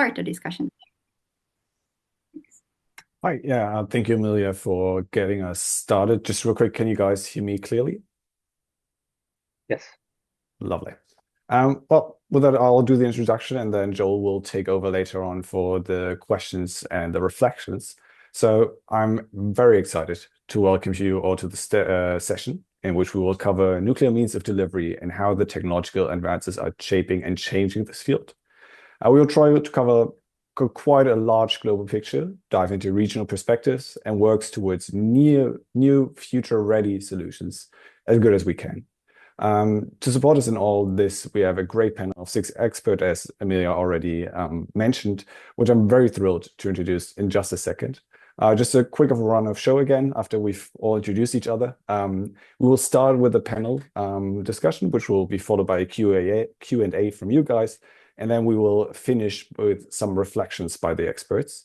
start the discussion. Hi, yeah, thank you, Amelia, for getting us started. Just real quick, can you guys hear me clearly? Yes. Lovely. Well, with that, I'll do the introduction and then Joel will take over later on for the questions and the reflections. So I'm very excited to welcome you all to the session in which we will cover nuclear means of delivery and how the technological advances are shaping and changing this field. We will try to cover quite a large global picture, dive into regional perspectives, and works towards new future-ready solutions as good as we can. To support us in all this, we have a great panel of 6 experts, as Amelia already mentioned, which I'm very thrilled to introduce in just a second. Just a quick run of show again after we've all introduced each other. We will start with a panel discussion, which will be followed by a Q&A from you guys, and then we will finish with some reflections by the experts.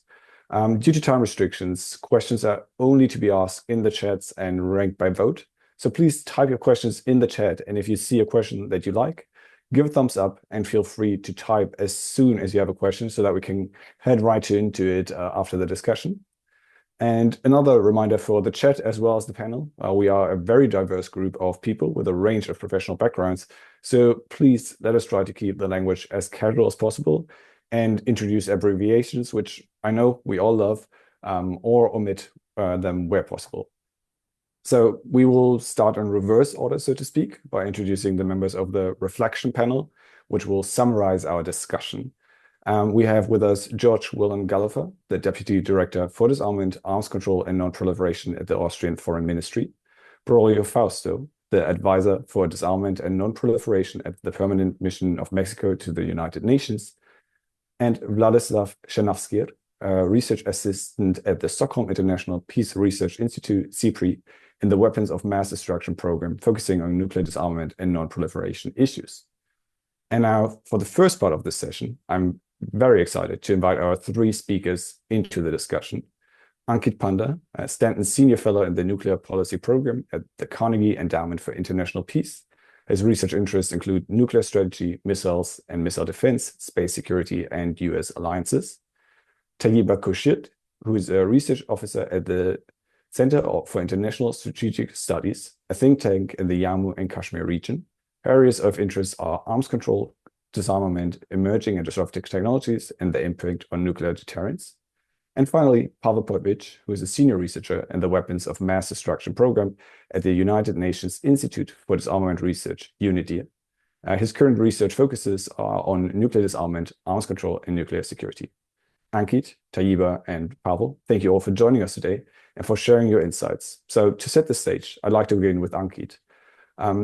Due to time restrictions, questions are only to be asked in the chats and ranked by vote. So please type your questions in the chat, and if you see a question that you like, give a thumbs up and feel free to type as soon as you have a question so that we can head right into it after the discussion. And another reminder for the chat as well as the panel, we are a very diverse group of people with a range of professional backgrounds. So please let us try to keep the language as casual as possible and introduce abbreviations, which I know we all love, or omit them where possible. So we will start in reverse order, so to speak, by introducing the members of the reflection panel, which will summarize our discussion. We have with us George Willem Galliver, the Deputy Director for Disarmament, Arms Control and Non-Proliferation at the Austrian Foreign Ministry, Braulio Fausto, the Advisor for Disarmament and Non-Proliferation at the Permanent Mission of Mexico to the United Nations, and Vladislav Chernovskir, a Research Assistant at the Stockholm International Peace Research Institute, SIPRI, in the Weapons of Mass Destruction program, focusing on nuclear disarmament and non-proliferation issues. And now, for the first part of this session, I'm very excited to invite our 3 speakers into the discussion. Ankit Panda, Stanton Senior Fellow in the Nuclear Policy Program at the Carnegie Endowment for International Peace. His research interests include nuclear strategy, missiles and missile defense, space security, and US alliances. Tayyiba Khurshid, who is a research officer at the Center for International Strategic Studies, a think tank in the Jammu and Kashmir region. Areas of interest are arms control, disarmament, emerging and disruptive technologies, and their impact on nuclear deterrence. And finally, Pavel Popovic, who is a senior researcher in the Weapons of Mass Destruction program at the United Nations Institute for Disarmament Research, UNIDIR. His current research focuses are on nuclear disarmament, arms control, and nuclear security. Ankit, Tayyiba, and Pavel, thank you all for joining us today and for sharing your insights. So to set the stage, I'd like to begin with Ankit.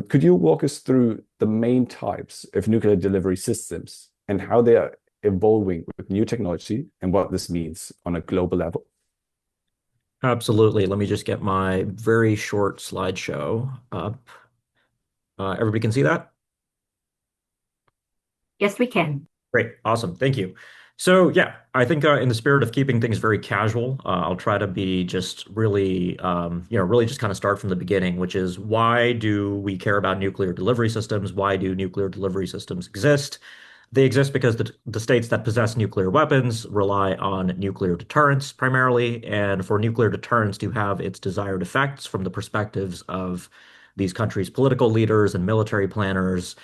Could you walk us through the main types of nuclear delivery systems and how they are evolving with new technology and what this means on a global level? Absolutely. Let me just get my very short slideshow up. Everybody can see that? Yes, we can. Great. Awesome. Thank you. So yeah, I think in the spirit of keeping things very casual, I'll try to be just really, really just kind of start from the beginning, which is why do we care about nuclear delivery systems? Why do nuclear delivery systems exist? They exist because the states that possess nuclear weapons rely on nuclear deterrence primarily, and for nuclear deterrence to have its desired effects from the perspectives of these countries' political leaders and military planners,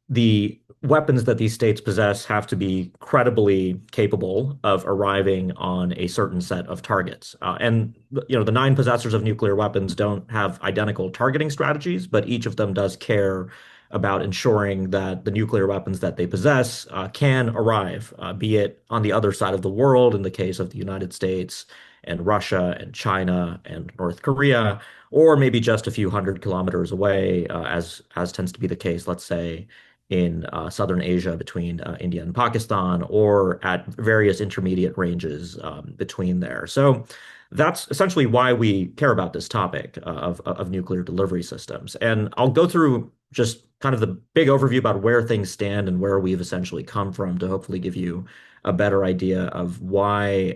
the weapons that these states possess have to be credibly capable of arriving on a certain set of targets. The 9 possessors of nuclear weapons don't have identical targeting strategies, but each of them does care about ensuring that the nuclear weapons that they possess can arrive, be it on the other side of the world in the case of the United States and Russia and China and North Korea, or maybe just a few hundred kilometers away, as tends to be the case, let's say, in southern Asia between India and Pakistan, or at various intermediate ranges between there. So that's essentially why we care about this topic of nuclear delivery systems. And I'll go through just kind of the big overview about where things stand and where we've essentially come from to hopefully give you a better idea of why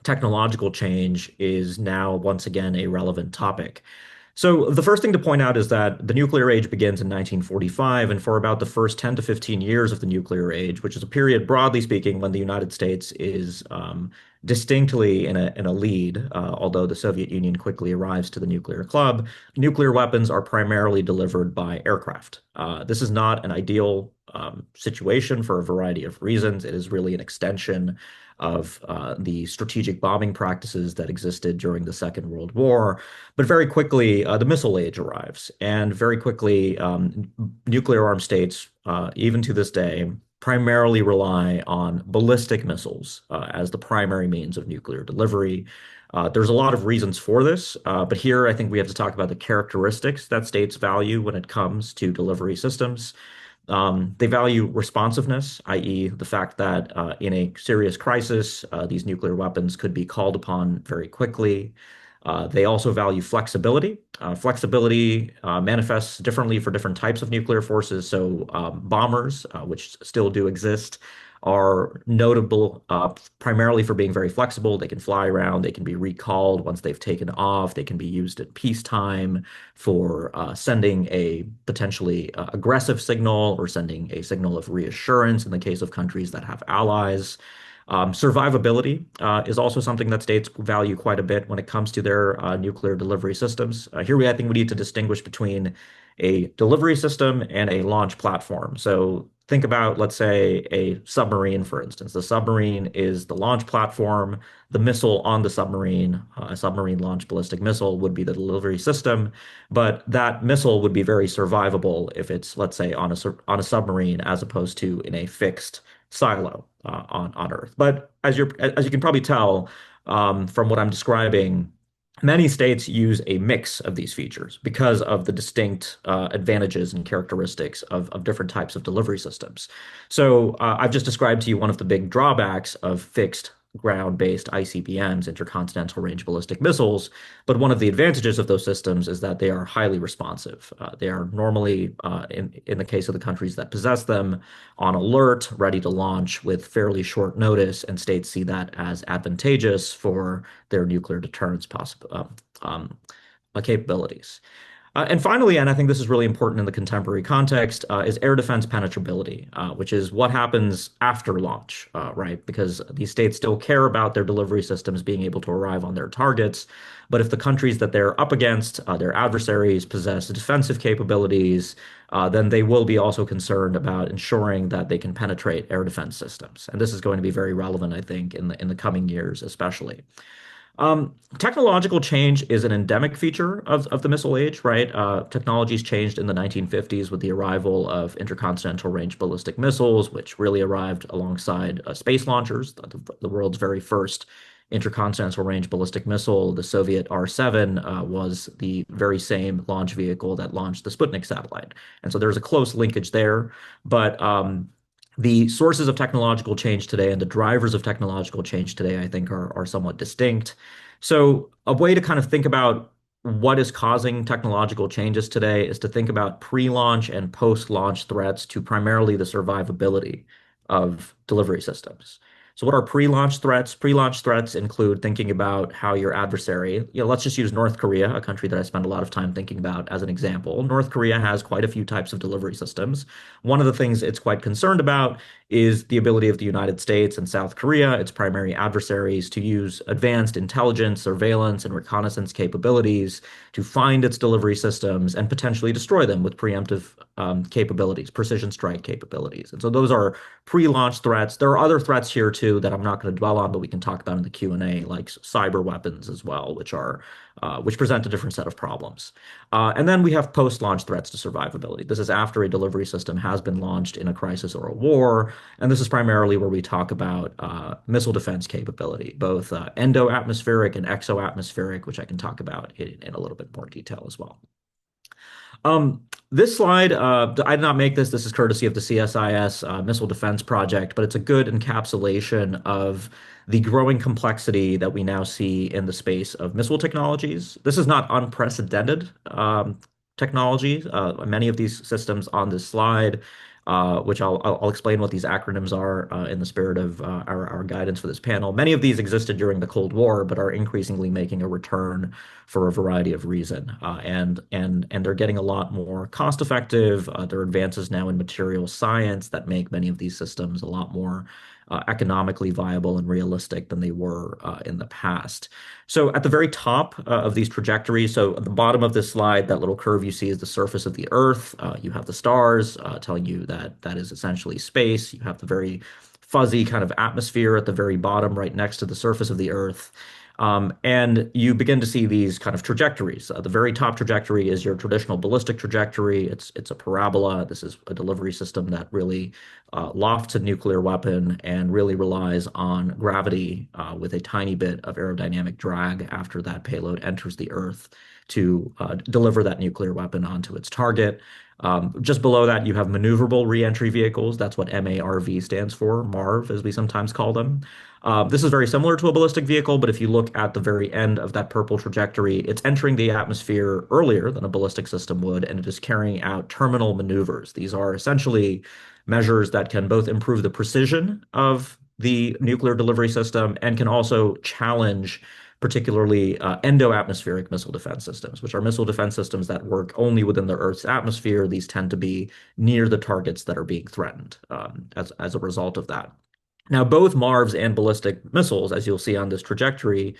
technological change is now once again a relevant topic. So the first thing to point out is that the nuclear age begins in 1945, and for about the first 10 to 15 years of the nuclear age, which is a period, broadly speaking, when the United States is distinctly in a lead, although the Soviet Union quickly arrives to the nuclear club, nuclear weapons are primarily delivered by aircraft. This is not an ideal situation for a variety of reasons. It is really an extension of the strategic bombing practices that existed during the Second World War. But very quickly, the missile age arrives, and very quickly, nuclear armed states, even to this day, primarily rely on ballistic missiles as the primary means of nuclear delivery. There's a lot of reasons for this, but here I think we have to talk about the characteristics that states value when it comes to delivery systems. They value responsiveness, i.e., the fact that in a serious crisis, these nuclear weapons could be called upon very quickly. They also value flexibility. Flexibility manifests differently for different types of nuclear forces. So, bombers, which still do exist, are notable primarily for being very flexible. They can fly around, they can be recalled once they've taken off, they can be used at peacetime for sending a potentially aggressive signal or sending a signal of reassurance in the case of countries that have allies. Survivability is also something that states value quite a bit when it comes to their nuclear delivery systems. I think we need to distinguish between a delivery system and a launch platform. So think about, let's say, a submarine, for instance. The submarine is the launch platform. The missile on the submarine, a submarine launched ballistic missile, would be the delivery system. But that missile would be very survivable if it's, let's say, on a submarine as opposed to in a fixed silo on Earth. But as you can probably tell from what I'm describing, many states use a mix of these features because of the distinct advantages and characteristics of different types of delivery systems. So I've just described to you one of the big drawbacks of fixed ground-based ICBMs, intercontinental range ballistic missiles. But one of the advantages of those systems is that they are highly responsive. They are normally, in the case of the countries that possess them, on alert, ready to launch with fairly short notice, and states see that as advantageous for their nuclear deterrence capabilities. And finally, and I think this is really important in the contemporary context, is air defense penetrability, which is what happens after launch, right? Because these states still care about their delivery systems being able to arrive on their targets. But if the countries that they're up against, their adversaries, possess defensive capabilities, then they will be also concerned about ensuring that they can penetrate air defense systems. And this is going to be very relevant, I think, in the coming years, especially. Technological change is an endemic feature of the missile age, right? Technologies changed in the 1950s with the arrival of intercontinental range ballistic missiles, which really arrived alongside space launchers. The world's very first intercontinental range ballistic missile, the Soviet R-7, was the very same launch vehicle that launched the Sputnik satellite. And so there's a close linkage there. But the sources of technological change today and the drivers of technological change today, I think, are somewhat distinct. So, a way to kind of think about what is causing technological changes today is to think about pre-launch and post-launch threats to primarily the survivability of delivery systems. So, what are pre-launch threats? Pre-launch threats include thinking about how your adversary, let's just use North Korea, a country that I spend a lot of time thinking about as an example. North Korea has quite a few types of delivery systems. One of the things it's quite concerned about is the ability of the United States and South Korea, its primary adversaries, to use advanced intelligence, surveillance, and reconnaissance capabilities to find its delivery systems and potentially destroy them with preemptive capabilities, precision strike capabilities. And so those are pre-launch threats. There are other threats here too that I'm not going to dwell on, but we can talk about in the Q&A, like cyber weapons as well, which present a different set of problems. And then we have post-launch threats to survivability. This is after a delivery system has been launched in a crisis or a war, and this is primarily where we talk about missile defense capability, both endo-atmospheric and exo-atmospheric, which I can talk about in a little bit more detail as well. This slide, I did not make this. This is courtesy of the CSIS Missile Defense Project, but it's a good encapsulation of the growing complexity that we now see in the space of missile technologies. This is not unprecedented technology. Many of these systems on this slide which I'll explain what these acronyms are in the spirit of our guidance for this panel. Many of these existed during the Cold War, but are increasingly making a return for a variety of reason. And they're getting a lot more cost effective. There are advances now in material science that make many of these systems a lot more economically viable and realistic than they were in the past. So at the very top of these trajectories, so at the bottom of this slide, that little curve you see is the surface of the Earth. You have the stars telling you that that is essentially space. You have the very fuzzy kind of atmosphere at the very bottom, right next to the surface of the Earth. And you begin to see these kind of trajectories. The very top trajectory is your traditional ballistic trajectory. It's a parabola. This is a delivery system that really lofts a nuclear weapon and really relies on gravity with a tiny bit of aerodynamic drag after that payload enters the Earth to deliver that nuclear weapon onto its target. Just below that, you have maneuverable reentry vehicles. That's what MARV stands for, MARV, as we sometimes call them. This is very similar to a ballistic vehicle, but if you look at the very end of that purple trajectory, it's entering the atmosphere earlier than a ballistic system would, and it is carrying out terminal maneuvers. These are essentially measures that can both improve the precision of the nuclear delivery system and can also challenge particularly endo-atmospheric missile defense systems, which are missile defense systems that work only within the Earth's atmosphere. These tend to be near the targets that are being threatened as a result of that. Now, both MARVs and ballistic missiles, as you'll see on this trajectory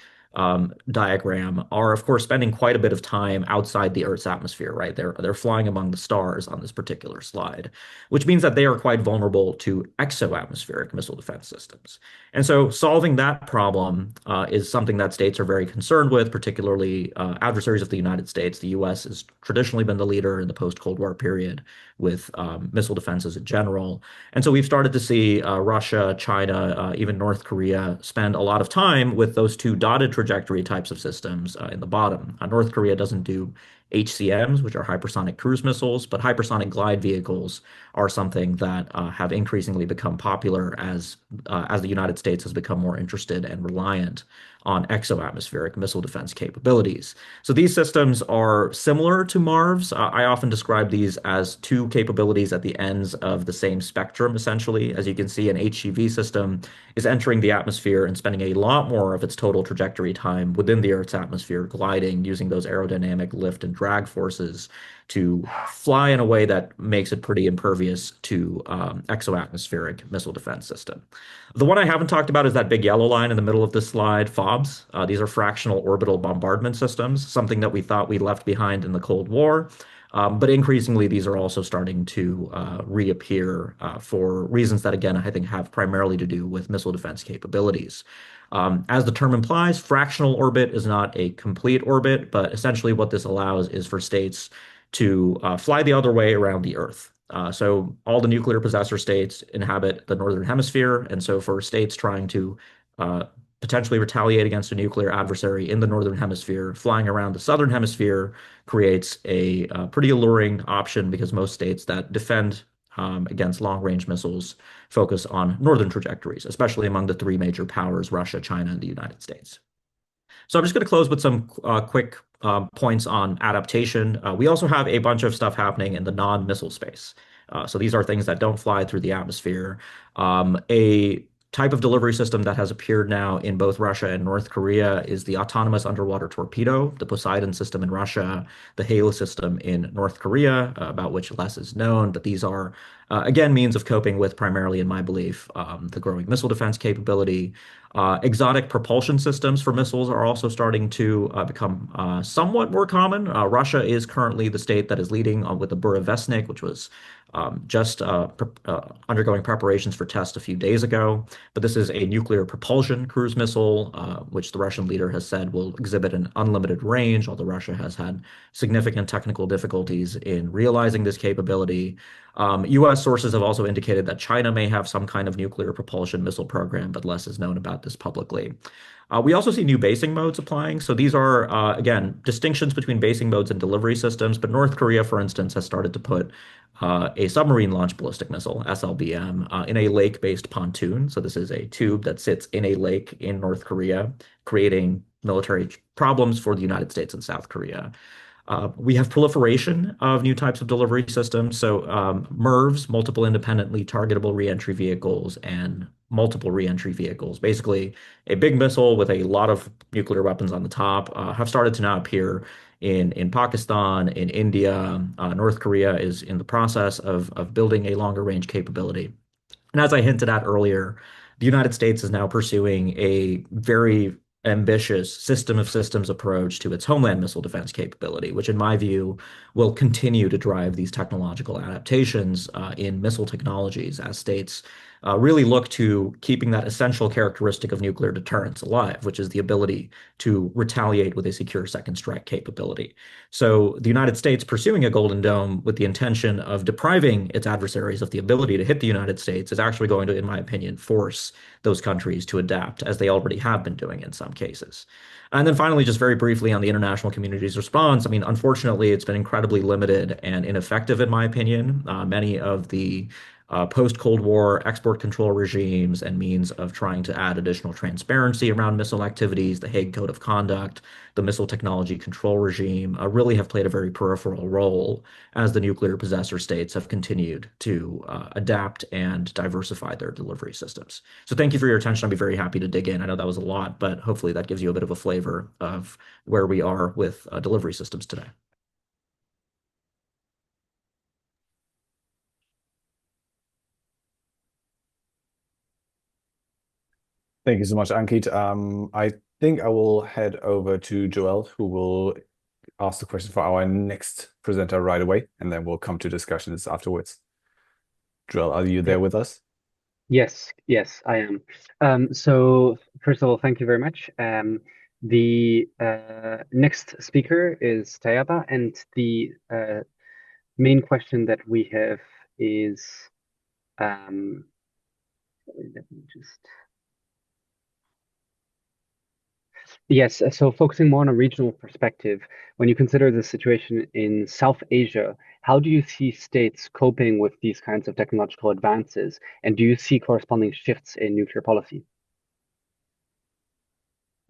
diagram, are of course spending quite a bit of time outside the Earth's atmosphere, right? They're flying among the stars on this particular slide, which means that they are quite vulnerable to exo-atmospheric missile defense systems. And so solving that problem is something that states are very concerned with, particularly adversaries of the United States. The US has traditionally been the leader in the post-Cold War period with missile defenses in general. And so we've started to see Russia, China, even North Korea spend a lot of time with those two dotted trajectory types of systems in the bottom. North Korea doesn't do HCMs, which are hypersonic cruise missiles, but hypersonic glide vehicles are something that have increasingly become popular as the United States has become more interested and reliant on exo-atmospheric missile defense capabilities. So these systems are similar to MARVs. I often describe these as two capabilities at the ends of the same spectrum, essentially. As you can see, an HEV system is entering the atmosphere and spending a lot more of its total trajectory time within the Earth's atmosphere, gliding using those aerodynamic lift and drag forces to fly in a way that makes it pretty impervious to exo-atmospheric missile defense system. The one I haven't talked about is that big yellow line in the middle of this slide, FOBs. These are fractional orbital bombardment systems, something that we thought we left behind in the Cold War. But increasingly, these are also starting to reappear for reasons that, again, I think have primarily to do with missile defense capabilities. As the term implies, fractional orbit is not a complete orbit, but essentially what this allows is for states to fly the other way around the Earth. So all the nuclear possessor states inhabit the northern hemisphere, and so for states trying to potentially retaliate against a nuclear adversary in the northern hemisphere, flying around the southern hemisphere creates a pretty alluring option because most states that defend against long-range missiles focus on northern trajectories, especially among the three major powers, Russia, China, and the United States. So I'm just going to close with some quick points on adaptation. We also have a bunch of stuff happening in the non-missile space. So these are things that don't fly through the atmosphere. A type of delivery system that has appeared now in both Russia and North Korea is the autonomous underwater torpedo, the Poseidon system in Russia, the Hail system in North Korea, about which less is known. But these are, again, means of coping with primarily, in my belief, the growing missile defense capability. Exotic propulsion systems for missiles are also starting to become somewhat more common. Russia is currently the state that is leading with the Burevestnik, which was just undergoing preparations for test a few days ago. But this is a nuclear propulsion cruise missile, which the Russian leader has said will exhibit an unlimited range, although Russia has had significant technical difficulties in realizing this capability. US sources have also indicated that China may have some kind of nuclear propulsion missile program, but less is known about this publicly. We also see new basing modes applying. So these are, again, distinctions between basing modes and delivery systems. But North Korea, for instance, has started to put a submarine launched ballistic missile, SLBM, in a lake-based pontoon. So this is a tube that sits in a lake in North Korea, creating military problems for the United States and South Korea. We have proliferation of new types of delivery systems. So MIRVs, multiple independently targetable reentry vehicles, and multiple reentry vehicles. Basically, a big missile with a lot of nuclear weapons on the top have started to now appear in Pakistan, in India. North Korea is in the process of building a longer range capability. And as I hinted at earlier, the United States is now pursuing a very ambitious system of systems approach to its homeland missile defense capability, which, in my view, will continue to drive these technological adaptations in missile technologies as states really look to keeping that essential characteristic of nuclear deterrence alive, which is the ability to retaliate with a secure second strike capability. So the United States pursuing a Golden Dome with the intention of depriving its adversaries of the ability to hit the United States is actually going to, in my opinion, force those countries to adapt, as they already have been doing in some cases. And then finally, just very briefly on the international community's response, I mean, unfortunately, it's been incredibly limited and ineffective, in my opinion. Many of the post-Cold War export control regimes and means of trying to add additional transparency around missile activities, the Hague Code of Conduct, the Missile Technology Control Regime, really have played a very peripheral role as the nuclear possessor states have continued to adapt and diversify their delivery systems. So thank you for your attention. I'd be very happy to dig in. I know that was a lot, but hopefully that gives you a bit of a flavor of where we are with delivery systems today. Thank you so much, Ankit. I think I will head over to Joel, who will ask the question for our next presenter right away, and then we'll come to discussions afterwards. Joel, are you there Okay. with us? Yes, I am. So first of all, thank you very much. The next speaker is Tayaba, and the main question that we have is, um, let me just, yes, so focusing more on a regional perspective, when you consider the situation in South Asia, how do you see states coping with these kinds of technological advances, and do you see corresponding shifts in nuclear policy?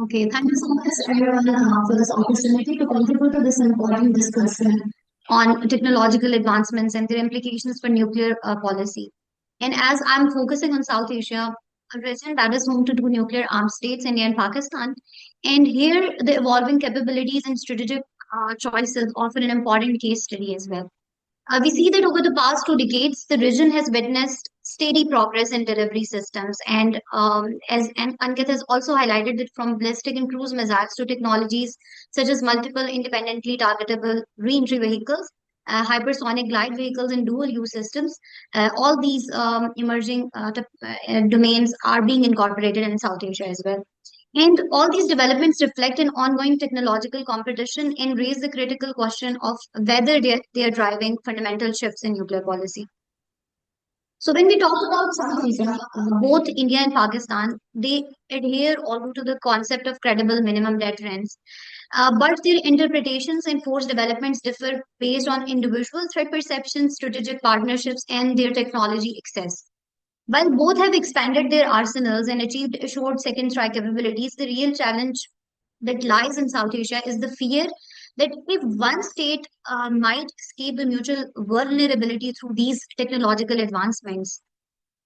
Okay, thank you so much everyone for this opportunity to contribute to this important discussion on technological advancements and their implications for nuclear policy. And as I'm focusing on South Asia, a region that is home to two nuclear armed states, India and Pakistan, and here the evolving capabilities and strategic choices offer an important case study as well. We see that over the past 2 decades, the region has witnessed steady progress in delivery systems. And as Ankit has also highlighted that from ballistic and cruise missiles to technologies such as multiple independently targetable re-entry vehicles, hypersonic glide vehicles, and dual use systems, all these emerging domains are being incorporated in South Asia as well. And all these developments reflect an ongoing technological competition and raise the critical question of whether they are driving fundamental shifts in nuclear policy. So when we talk about South Asia, both India and Pakistan, they adhere also to the concept of credible minimum deterrence. But their interpretations and force developments differ based on individual threat perceptions, strategic partnerships, and their technology access. While both have expanded their arsenals and achieved assured second strike capabilities, the real challenge that lies in South Asia is the fear that if one state might escape the mutual vulnerability through these technological advancements.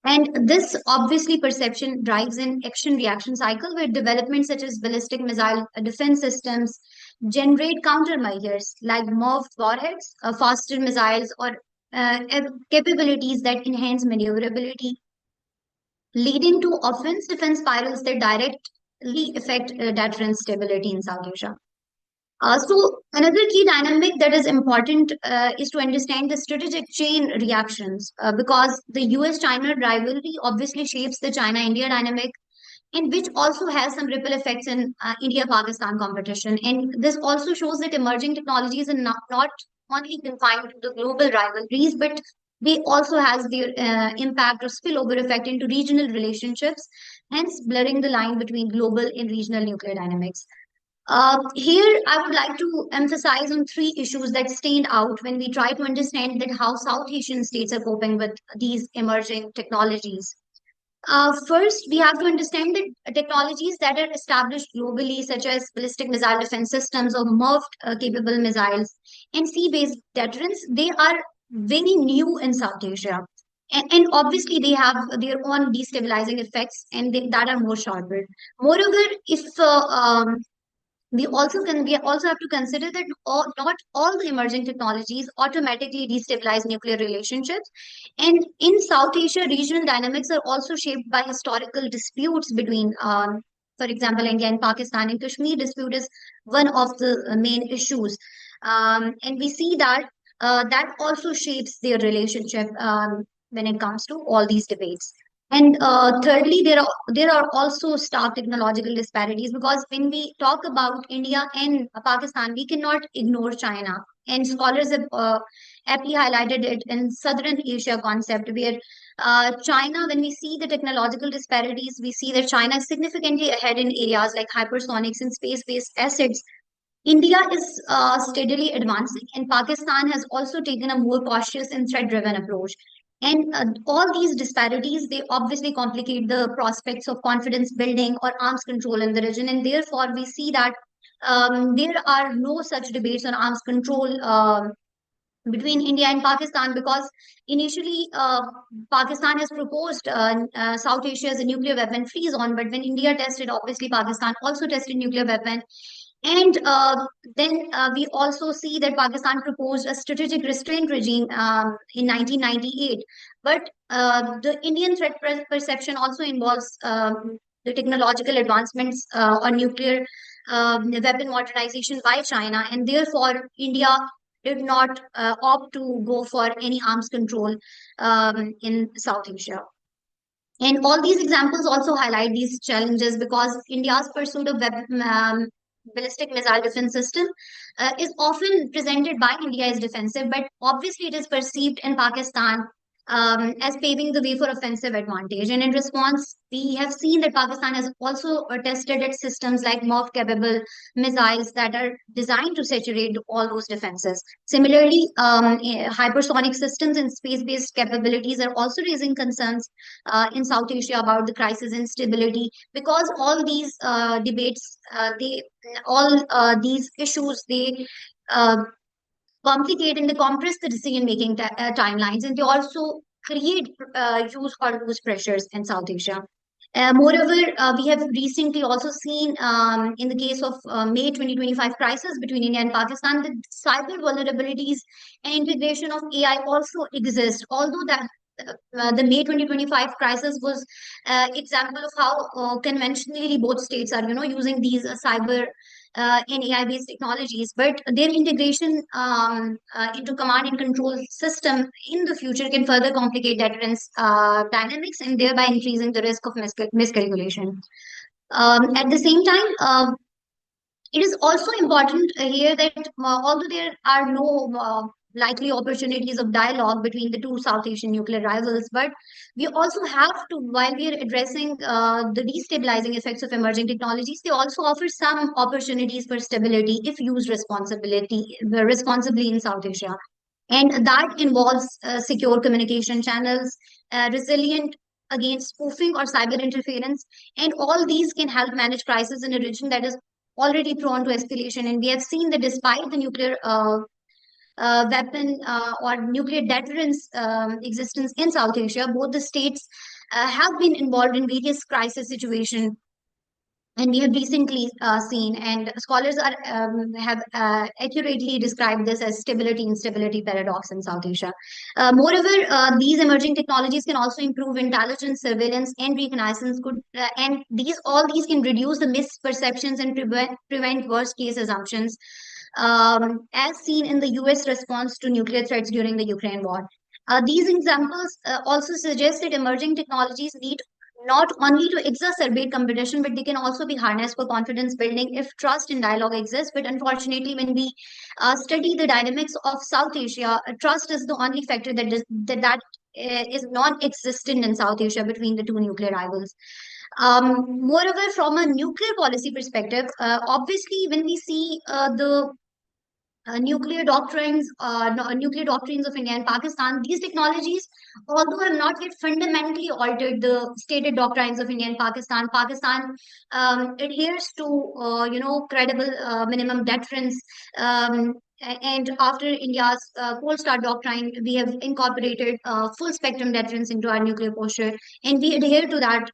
And this obviously perception drives an action reaction cycle where developments such as ballistic missile defense systems generate countermeasures like morphed warheads, faster missiles, or capabilities that enhance maneuverability, leading to offense defense spirals that directly affect deterrence stability in South Asia. So another key dynamic that is important is to understand the strategic chain reactions because the US-China rivalry obviously shapes the China-India dynamic and which also has some ripple effects in India-Pakistan competition. And this also shows that emerging technologies are not only confined to the global rivalries, but they also has their impact or spillover effect into regional relationships, hence blurring the line between global and regional nuclear dynamics. Here, I would like to emphasize on three issues that stand out when we try to understand that how South Asian states are coping with these emerging technologies. First, we have to understand that technologies that are established globally, such as ballistic missile defense systems or MIRV capable missiles and sea-based deterrence, they are very new in South Asia. And obviously, they have their own destabilizing effects and that are more sharper. Moreover, if we also have to consider that not all the emerging technologies automatically destabilize nuclear relationships, and in South Asia, regional dynamics are also shaped by historical disputes between, for example, India and Pakistan. And Kashmir dispute is one of the main issues, and we see that that also shapes their relationship when it comes to all these debates. And thirdly, there are also stark technological disparities, because when we talk about India and Pakistan, we cannot ignore China. And scholars have aptly highlighted it in Southern Asia concept, where China, when we see the technological disparities, we see that China is significantly ahead in areas like hypersonics and space-based assets. India is steadily advancing, and Pakistan has also taken a more cautious and threat-driven approach. And all these disparities, they obviously complicate the prospects of confidence building or arms control in the region. And therefore, we see that there are no such debates on arms control between India and Pakistan, because initially Pakistan has proposed South Asia as a nuclear weapon free zone, but when India tested, obviously Pakistan also tested nuclear weapon. And then we also see that Pakistan proposed a strategic restraint regime in 1998. But the Indian threat perception also involves the technological advancements on nuclear weapon modernization by China. And therefore, India did not opt to go for any arms control in South Asia. And all these examples also highlight these challenges, because India's pursuit of ballistic missile defense system is often presented by India as defensive, but obviously it is perceived in Pakistan as paving the way for offensive advantage. And in response, we have seen that Pakistan has also tested its systems like MIRV-capable missiles that are designed to saturate all those defenses. Similarly, hypersonic systems and space-based capabilities are also raising concerns in South Asia about the crisis and stability, because all these debates, all these issues, they uh, complicate and they compress the decision-making timelines, and they also create use or lose pressures in South Asia. Moreover, we have recently also seen in the case of May 2025 crisis between India and Pakistan, that cyber vulnerabilities and integration of AI also exist. Although that the May 2025 crisis was example of how conventionally both states are, using these cyber and AI-based technologies, but their integration into command and control system in the future can further complicate deterrence dynamics, and thereby increasing the risk of miscalculation. At the same time, it is also important here that although there are no likely opportunities of dialogue between the two South Asian nuclear rivals, but we also have to, while we are addressing the destabilizing effects of emerging technologies, they also offer some opportunities for stability if used responsibly in South Asia. And that involves secure communication channels, resilient against spoofing or cyber interference, and all these can help manage crisis in a region that is already prone to escalation. And we have seen that despite the nuclear weapon or nuclear deterrence existence in South Asia, both the states have been involved in various crisis situations. And we have recently seen, and scholars have accurately described this as stability instability paradox in South Asia. Moreover, these emerging technologies can also improve intelligence, surveillance, and reconnaissance. And all these can reduce the misperceptions and prevent worst case assumptions, as seen in the US response to nuclear threats during the Ukraine war. These examples also suggest that emerging technologies need not only to exacerbate competition, but they can also be harnessed for confidence building if trust and dialogue exist. But unfortunately, when we study the dynamics of South Asia, trust is the only factor is non-existent in South Asia between the two nuclear rivals. Moreover, from a nuclear policy perspective, obviously, when we see the nuclear doctrines of India and Pakistan, these technologies, although have not yet fundamentally altered the stated doctrines of India and Pakistan, adheres to, credible minimum deterrence. And after India's cold start doctrine, we have incorporated full spectrum deterrence into our nuclear posture, and we adhere to that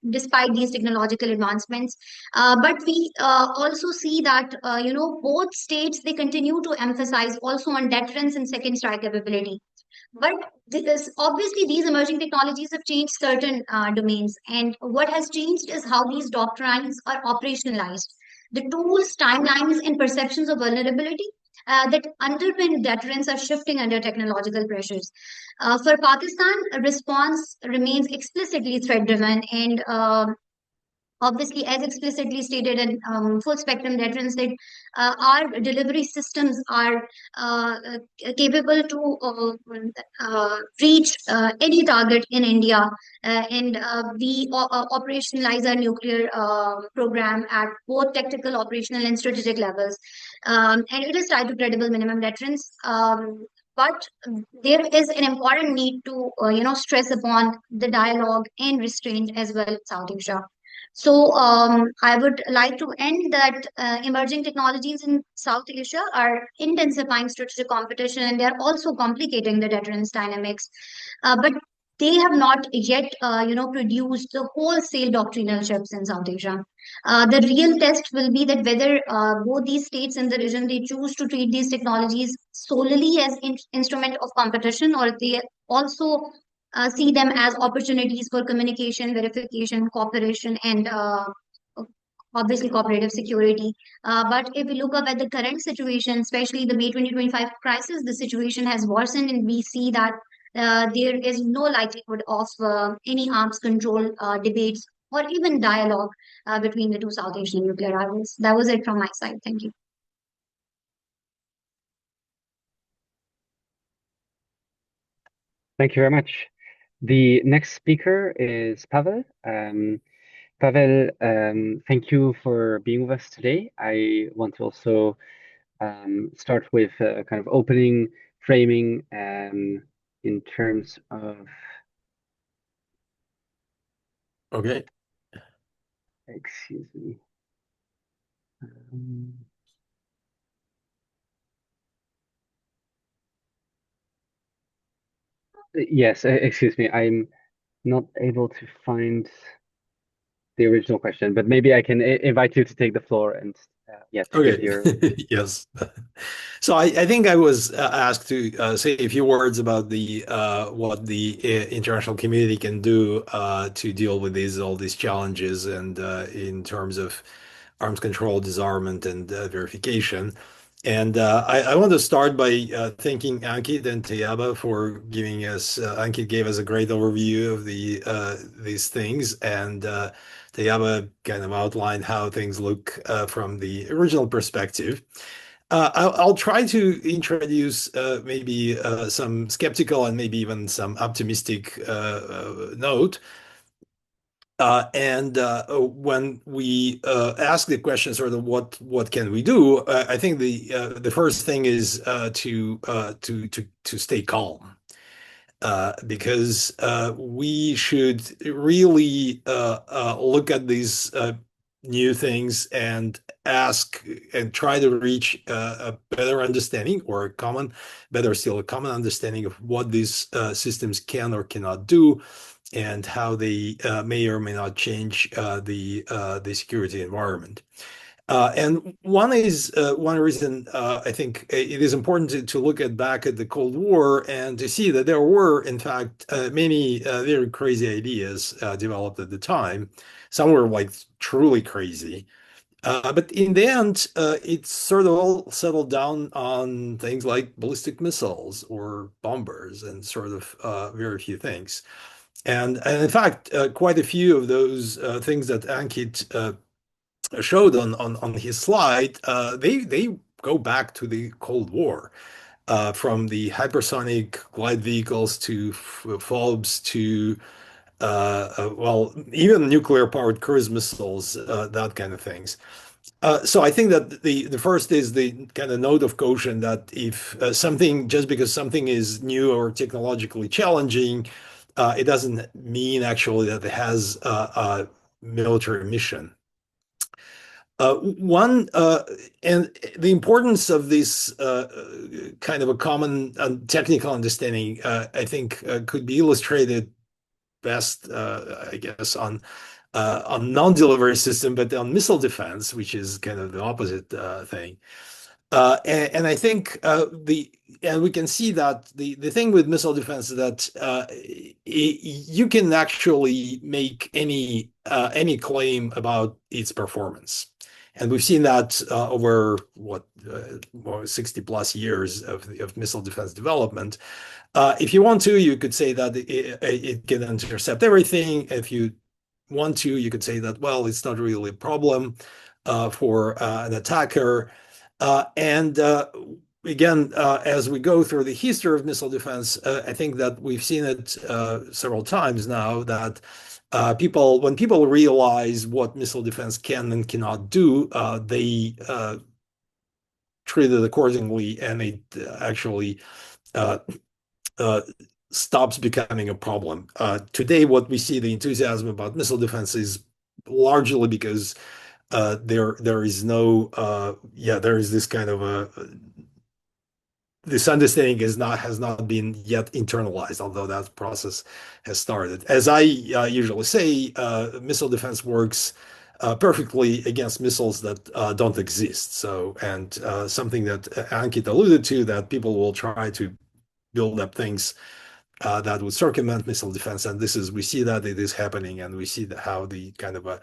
despite these technological advancements. But we also see that both states, they continue to emphasize also on deterrence and second strike capability. But obviously these emerging technologies have changed certain domains, and what has changed is how these doctrines are operationalized. The tools, timelines, and perceptions of vulnerability that underpin deterrence are shifting under technological pressures. For Pakistan, a response remains explicitly threat driven and obviously as explicitly stated in full spectrum deterrence, that our delivery systems are capable to reach any target in India, and we operationalize our nuclear program at both tactical, operational, and strategic levels, and it is tied to credible minimum deterrence. But there is an important need to stress upon the dialogue and restraint as well in South Asia. So I would like to end that emerging technologies in South Asia are intensifying strategic competition, and they are also complicating the deterrence dynamics. But they have not yet, produced the wholesale doctrinal shifts in South Asia. The real test will be that whether both these states in the region, they choose to treat these technologies solely as instrument of competition, or they also see them as opportunities for communication, verification, cooperation, and obviously cooperative security. But if we look up at the current situation, especially the May 2025 crisis, the situation has worsened, and we see that there is no likelihood of any arms control debates or even dialogue between the two South Asian nuclear rivals. That was it from my side. Thank you. Thank you very much. The next speaker is Pavel. Pavel, thank you for being with us today. I want to also start with kind of opening framing in terms of. Okay. Excuse me. Yes, excuse me. I'm not able to find the original question, but maybe I can invite you to take the floor and yeah, to give your. Yes. So I think I was asked to say a few words about the what the international community can do to deal with all these challenges, and in terms of arms control, disarmament, and verification. And I want to start by thanking Ankit and Tayaba for giving us. Ankit gave us a great overview of these things, and Tayaba kind of outlined how things look from the original perspective. I'll try to introduce maybe some skeptical and maybe even some optimistic note. And when we ask the question, sort of what can we do? I think the first thing is to stay calm, because we should really look at these new things and ask and try to reach a better understanding, or better still, a common understanding of what these systems can or cannot do, and how they may or may not change the security environment. And one reason I think it is important to look back at the Cold War and to see that there were, in fact, many very crazy ideas developed at the time. Some were like truly crazy. But in the end, it sort of all settled down on things like ballistic missiles or bombers, and sort of very few things. And in fact, quite a few of those things that Ankit showed on his slide, they go back to the Cold War, from the hypersonic glide vehicles to FOBs to well, even nuclear-powered cruise missiles, that kind of things. So I think that the first is the kind of note of caution that if something, just because something is new or technologically challenging, it doesn't mean actually that it has a military mission. One and the importance of this kind of a common technical understanding, I think, could be illustrated best, I guess, on non-delivery system, but on missile defense, which is kind of the opposite thing. And I think and we can see that the thing with missile defense is that you can actually make any claim about its performance. And we've seen that over what 60 plus years of missile defense development. If you want to, you could say that it can intercept everything. If you want to, you could say that, well, it's not really a problem for an attacker. And again, as we go through the history of missile defense, I think that we've seen it several times now that when people realize what missile defense can and cannot do, they treat it accordingly, and it actually uh, uh, stops becoming a problem. Today, what we see the enthusiasm about missile defense is largely because there is there is this kind of this understanding has not been yet internalized, although that process has started. As I usually say, missile defense works perfectly against missiles that don't exist. So, and something that Ankit alluded to, that people will try to build up things that would circumvent missile defense, and we see that it is happening, and we see how the kind of a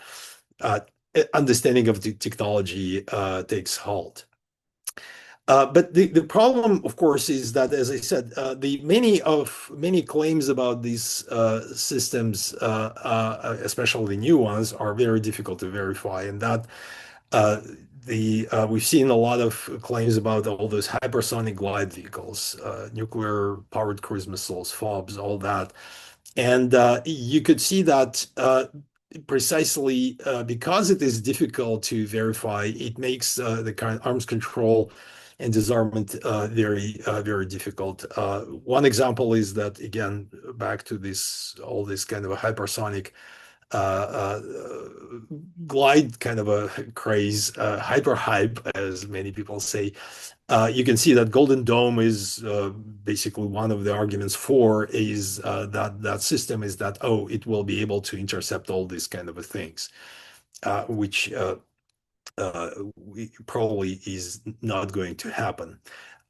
understanding of the technology takes hold. But the problem, of course, is that, as I said, the many claims about these systems, especially the new ones, are very difficult to verify, and that we've seen a lot of claims about all those hypersonic glide vehicles, nuclear-powered cruise missiles, FOBs, all that, and you could see that precisely because it is difficult to verify, it makes the kind of arms control and disarmament very difficult. One example is that, again, back to all this kind of a hypersonic glide kind of a craze, hyper hype, as many people say. You can see that Golden Dome is basically one of the arguments for is that system is that, oh, it will be able to intercept all these kind of things, which probably is not going to happen.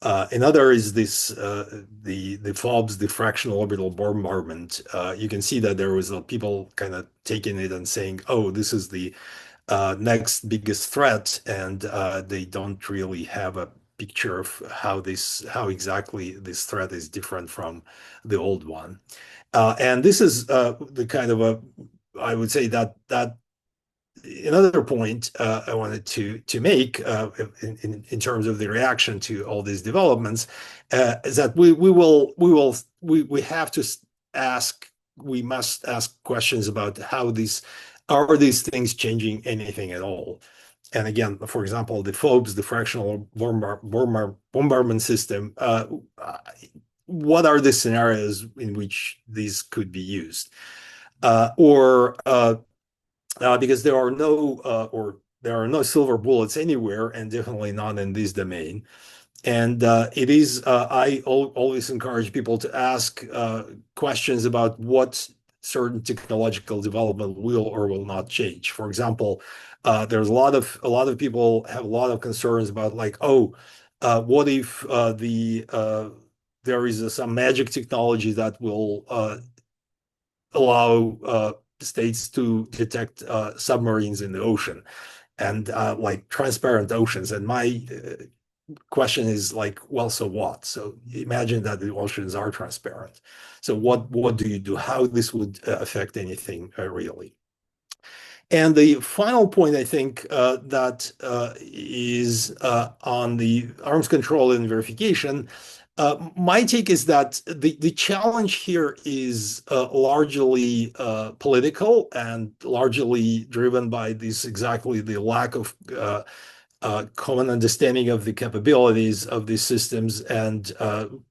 Another is the FOBs, the fractional orbital bombardment. You can see that there was people kind of taking it and saying, "Oh, this is the next biggest threat," and they don't really have a picture of how exactly this threat is different from the old one. And this is the kind of I would say that another point I wanted to make in terms of the reaction to all these developments is that we must ask questions about how these things changing anything at all. And again, for example, the FOBs, the fractional bombardment system, what are the scenarios in which these could be used? Because there are no silver bullets anywhere, and definitely not in this domain. And I always encourage people to ask questions about what certain technological development will or will not change. For example, there's a lot of people have a lot of concerns about, like, what if there is some magic technology that will allow states to detect submarines in the ocean, and like transparent oceans. And my question is, like, well, so what? So imagine that the oceans are transparent. So what do you do? How this would affect anything really? And the final point, I think, that is on the arms control and verification. My take is that the challenge here is largely political and largely driven by this exactly the lack of common understanding of the capabilities of these systems, and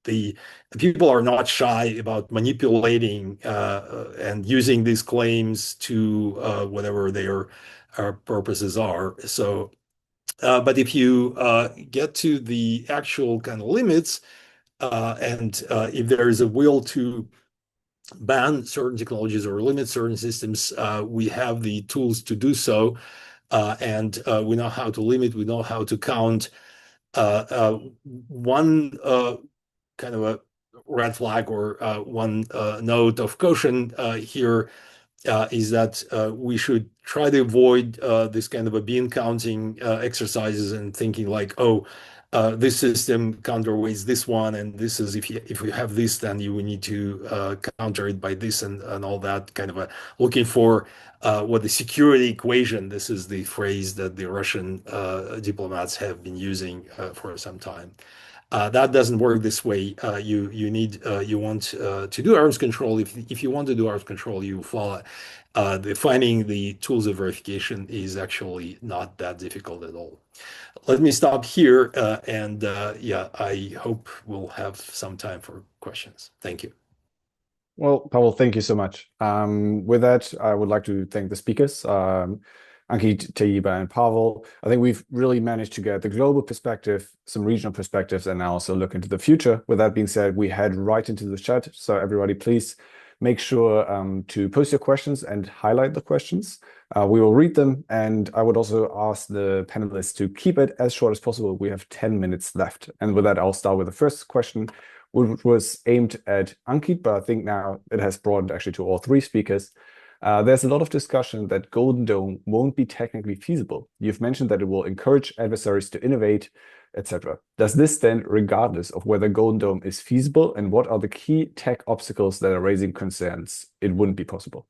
the people are not shy about manipulating and using these claims to whatever their purposes are. So, but if you get to the actual kind of limits, and if there is a will to ban certain technologies or limit certain systems, we have the tools to do so. And we know how to limit, we know how to count. One kind of a red flag or one note of caution here is that we should try to avoid this kind of a bean counting exercises and thinking like, oh, this system counterweights this one, and this is if you have this, then you will need to counter it by this and all that kind of a looking for what the security equation. This is the phrase that the Russian diplomats have been using for some time. That doesn't work this way. You want to do arms control. If you want to do arms control, you follow finding the tools of verification is actually not that difficult at all. Let me stop here, and yeah, I hope we'll have some time for questions. Thank you. Well, Pavel, thank you so much. With that, I would like to thank the speakers, Ankit, Taiba, and Pavel. I think we've really managed to get the global perspective, some regional perspectives, and now also look into the future. With that being said, we head right into the chat. So everybody, please make sure to post your questions and highlight the questions. We will read them, and I would also ask the panelists to keep it as short as possible. We have 10 minutes left. And with that, I'll start with the first question, which was aimed at Ankit, but I think now it has broadened actually to all three speakers. There's a lot of discussion that Golden Dome won't be technically feasible. You've mentioned that it will encourage adversaries to innovate, etc. Does this stand regardless of whether Golden Dome is feasible, and what are the key tech obstacles that are raising concerns it wouldn't be possible?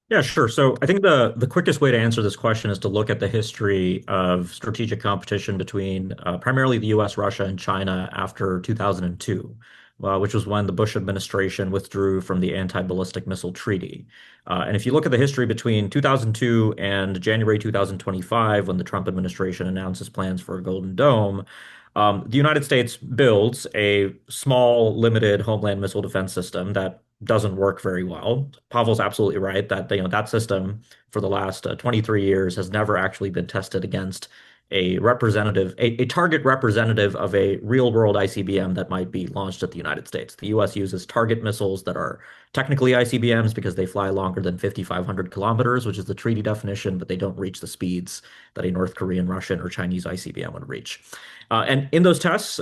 Yeah, sure. So I think the quickest way to answer this question is to look at the history of strategic competition between primarily the US, Russia, and China after 2002, which was when the Bush administration withdrew from the Anti-Ballistic Missile Treaty. And if you look at the history between 2002 and January 2025, when the Trump administration announced its plans for a Golden Dome, the United States builds a small, limited homeland missile defense system that doesn't work very well. Pavel's absolutely right that that system for the last 23 years has never actually been tested against a target representative of a real world ICBM that might be launched at the United States. The US uses target missiles that are technically ICBMs because they fly longer than 5,500 kilometers, which is the treaty definition, but they don't reach the speeds that a North Korean, Russian, or Chinese ICBM would reach. And in those tests,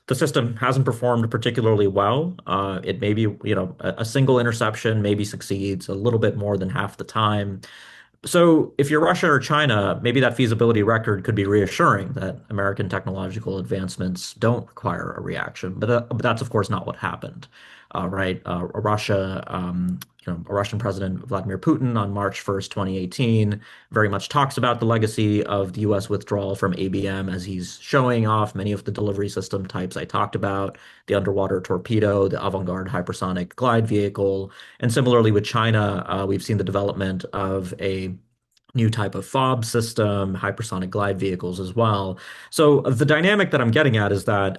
the system hasn't performed particularly well. It may be, a single interception maybe succeeds a little bit more than half the time. So if you're Russia or China, maybe that feasibility record could be reassuring that American technological advancements don't require a reaction. But that's of course not what happened, right? Russian President Vladimir Putin on March 1st, 2018, very much talks about the legacy of the US withdrawal from ABM as he's showing off many of the delivery system types I talked about, the underwater torpedo, the avant-garde hypersonic glide vehicle. And similarly with China, we've seen the development of a new type of FOB system, hypersonic glide vehicles as well. So the dynamic that I'm getting at is that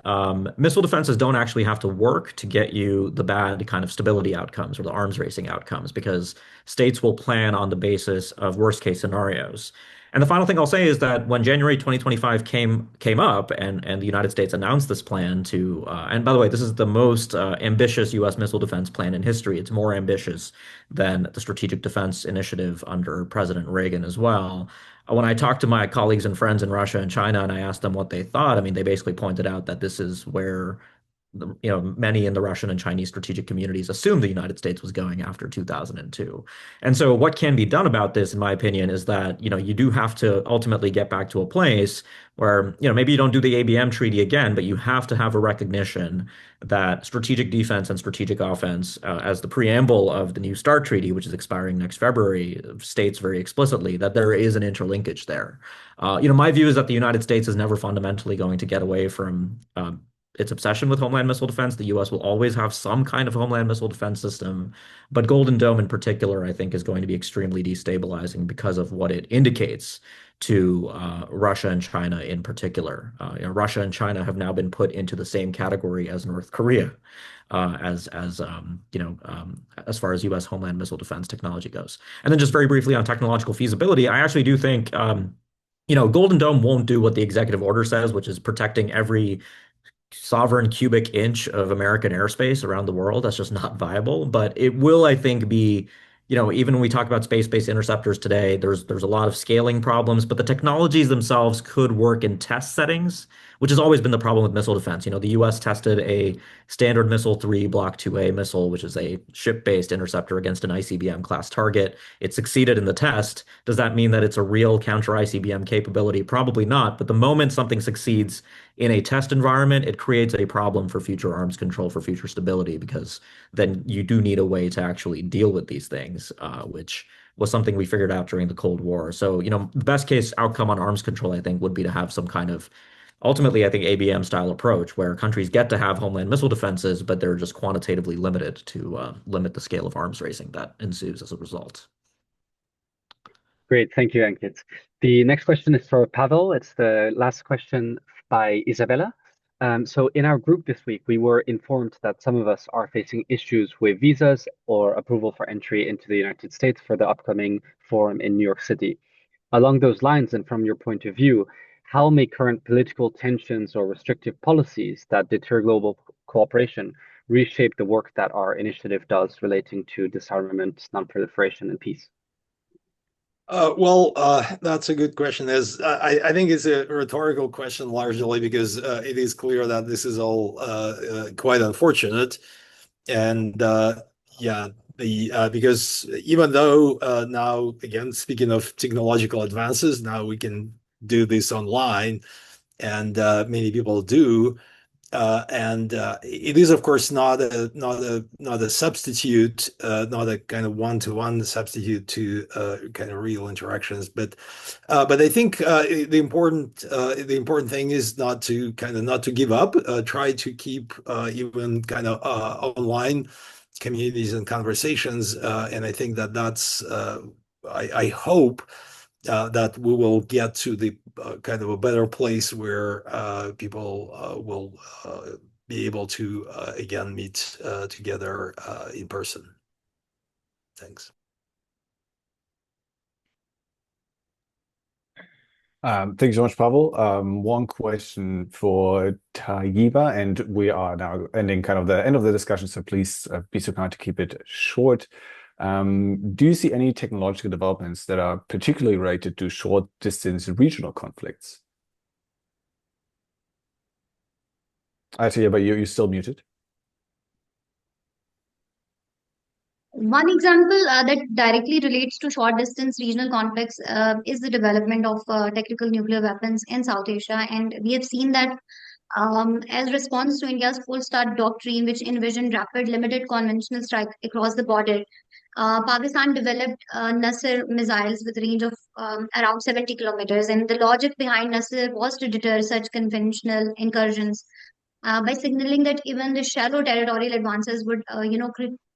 missile defenses don't actually have to work to get you the bad kind of stability outcomes or the arms racing outcomes, because states will plan on the basis of worst case scenarios. And the final thing I'll say is that when January 2025 came up and the United States announced this plan to, and by the way, this is the most ambitious U.S. missile defense plan in history. It's more ambitious than the Strategic Defense Initiative under President Reagan as well. When I talked to my colleagues and friends in Russia and China and I asked them what they thought, I mean, they basically pointed out that this is where many in the Russian and Chinese strategic communities assumed the United States was going after 2002. And so what can be done about this, in my opinion, is that, you do have to ultimately get back to a place where, maybe you don't do the ABM treaty again, but you have to have a recognition that strategic defense and strategic offense, as the preamble of the New START treaty, which is expiring next February, states very explicitly that there is an interlinkage there. My view is that the United States is never fundamentally going to get away from its obsession with homeland missile defense. The US will always have some kind of homeland missile defense system, but Golden Dome in particular, I think, is going to be extremely destabilizing because of what it indicates to Russia and China in particular. Russia and China have now been put into the same category as North Korea, as far as U.S. homeland missile defense technology goes. And then just very briefly on technological feasibility, I actually do think, Golden Dome won't do what the executive order says, which is protecting every sovereign cubic inch of American airspace around the world. That's just not viable. But it will, I think, be, even when we talk about space-based interceptors today, there's a lot of scaling problems, but the technologies themselves could work in test settings, which has always been the problem with missile defense. The US tested a Standard Missile 3 Block 2A missile, which is a ship-based interceptor against an ICBM class target. It succeeded in the test. Does that mean that it's a real counter ICBM capability? Probably not. But the moment something succeeds in a test environment, it creates a problem for future arms control, for future stability, because then you do need a way to actually deal with these things, which was something we figured out during the Cold War. So, the best case outcome on arms control, I think, would be to have some kind of, ultimately, I think, ABM style approach where countries get to have homeland missile defenses, but they're just quantitatively limited to limit the scale of arms racing that ensues as a result. Great, thank you, Ankit. The next question is for Pavel. It's the last question by Isabella. So in our group this week, we were informed that some of us are facing issues with visas or approval for entry into the United States for the upcoming forum in New York City. Along those lines, and from your point of view, how may current political tensions or restrictive policies that deter global cooperation reshape the work that our initiative does relating to disarmament, non-proliferation, and peace? That's a good question. I think it's a rhetorical question largely because it is clear that this is all quite unfortunate, and because even though now, again, speaking of technological advances, now we can do this online, and many people do. And it is, of course, not a substitute, not a kind of one-to-one substitute to kind of real interactions. But I think the important thing is not to give up. Try to keep even kind of online communities and conversations. And I think that's I hope that we will get to the kind of a better place where people will be able to again meet together in person. Thanks. Thank you so much, Pavel. One question for Tayiba, and we are now ending kind of the end of the discussion, so please be so kind to keep it short. Do you see any technological developments that are particularly related to short-distance regional conflicts? Tayiba, you're still muted. One example that directly relates to short distance regional conflicts is the development of tactical nuclear weapons in South Asia. And we have seen that as response to India's full start doctrine, which envisioned rapid, limited conventional strike across the border, Pakistan developed Nasir missiles with a range of around 70 kilometers. And the logic behind Nasir was to deter such conventional incursions by signaling that even the shallow territorial advances would,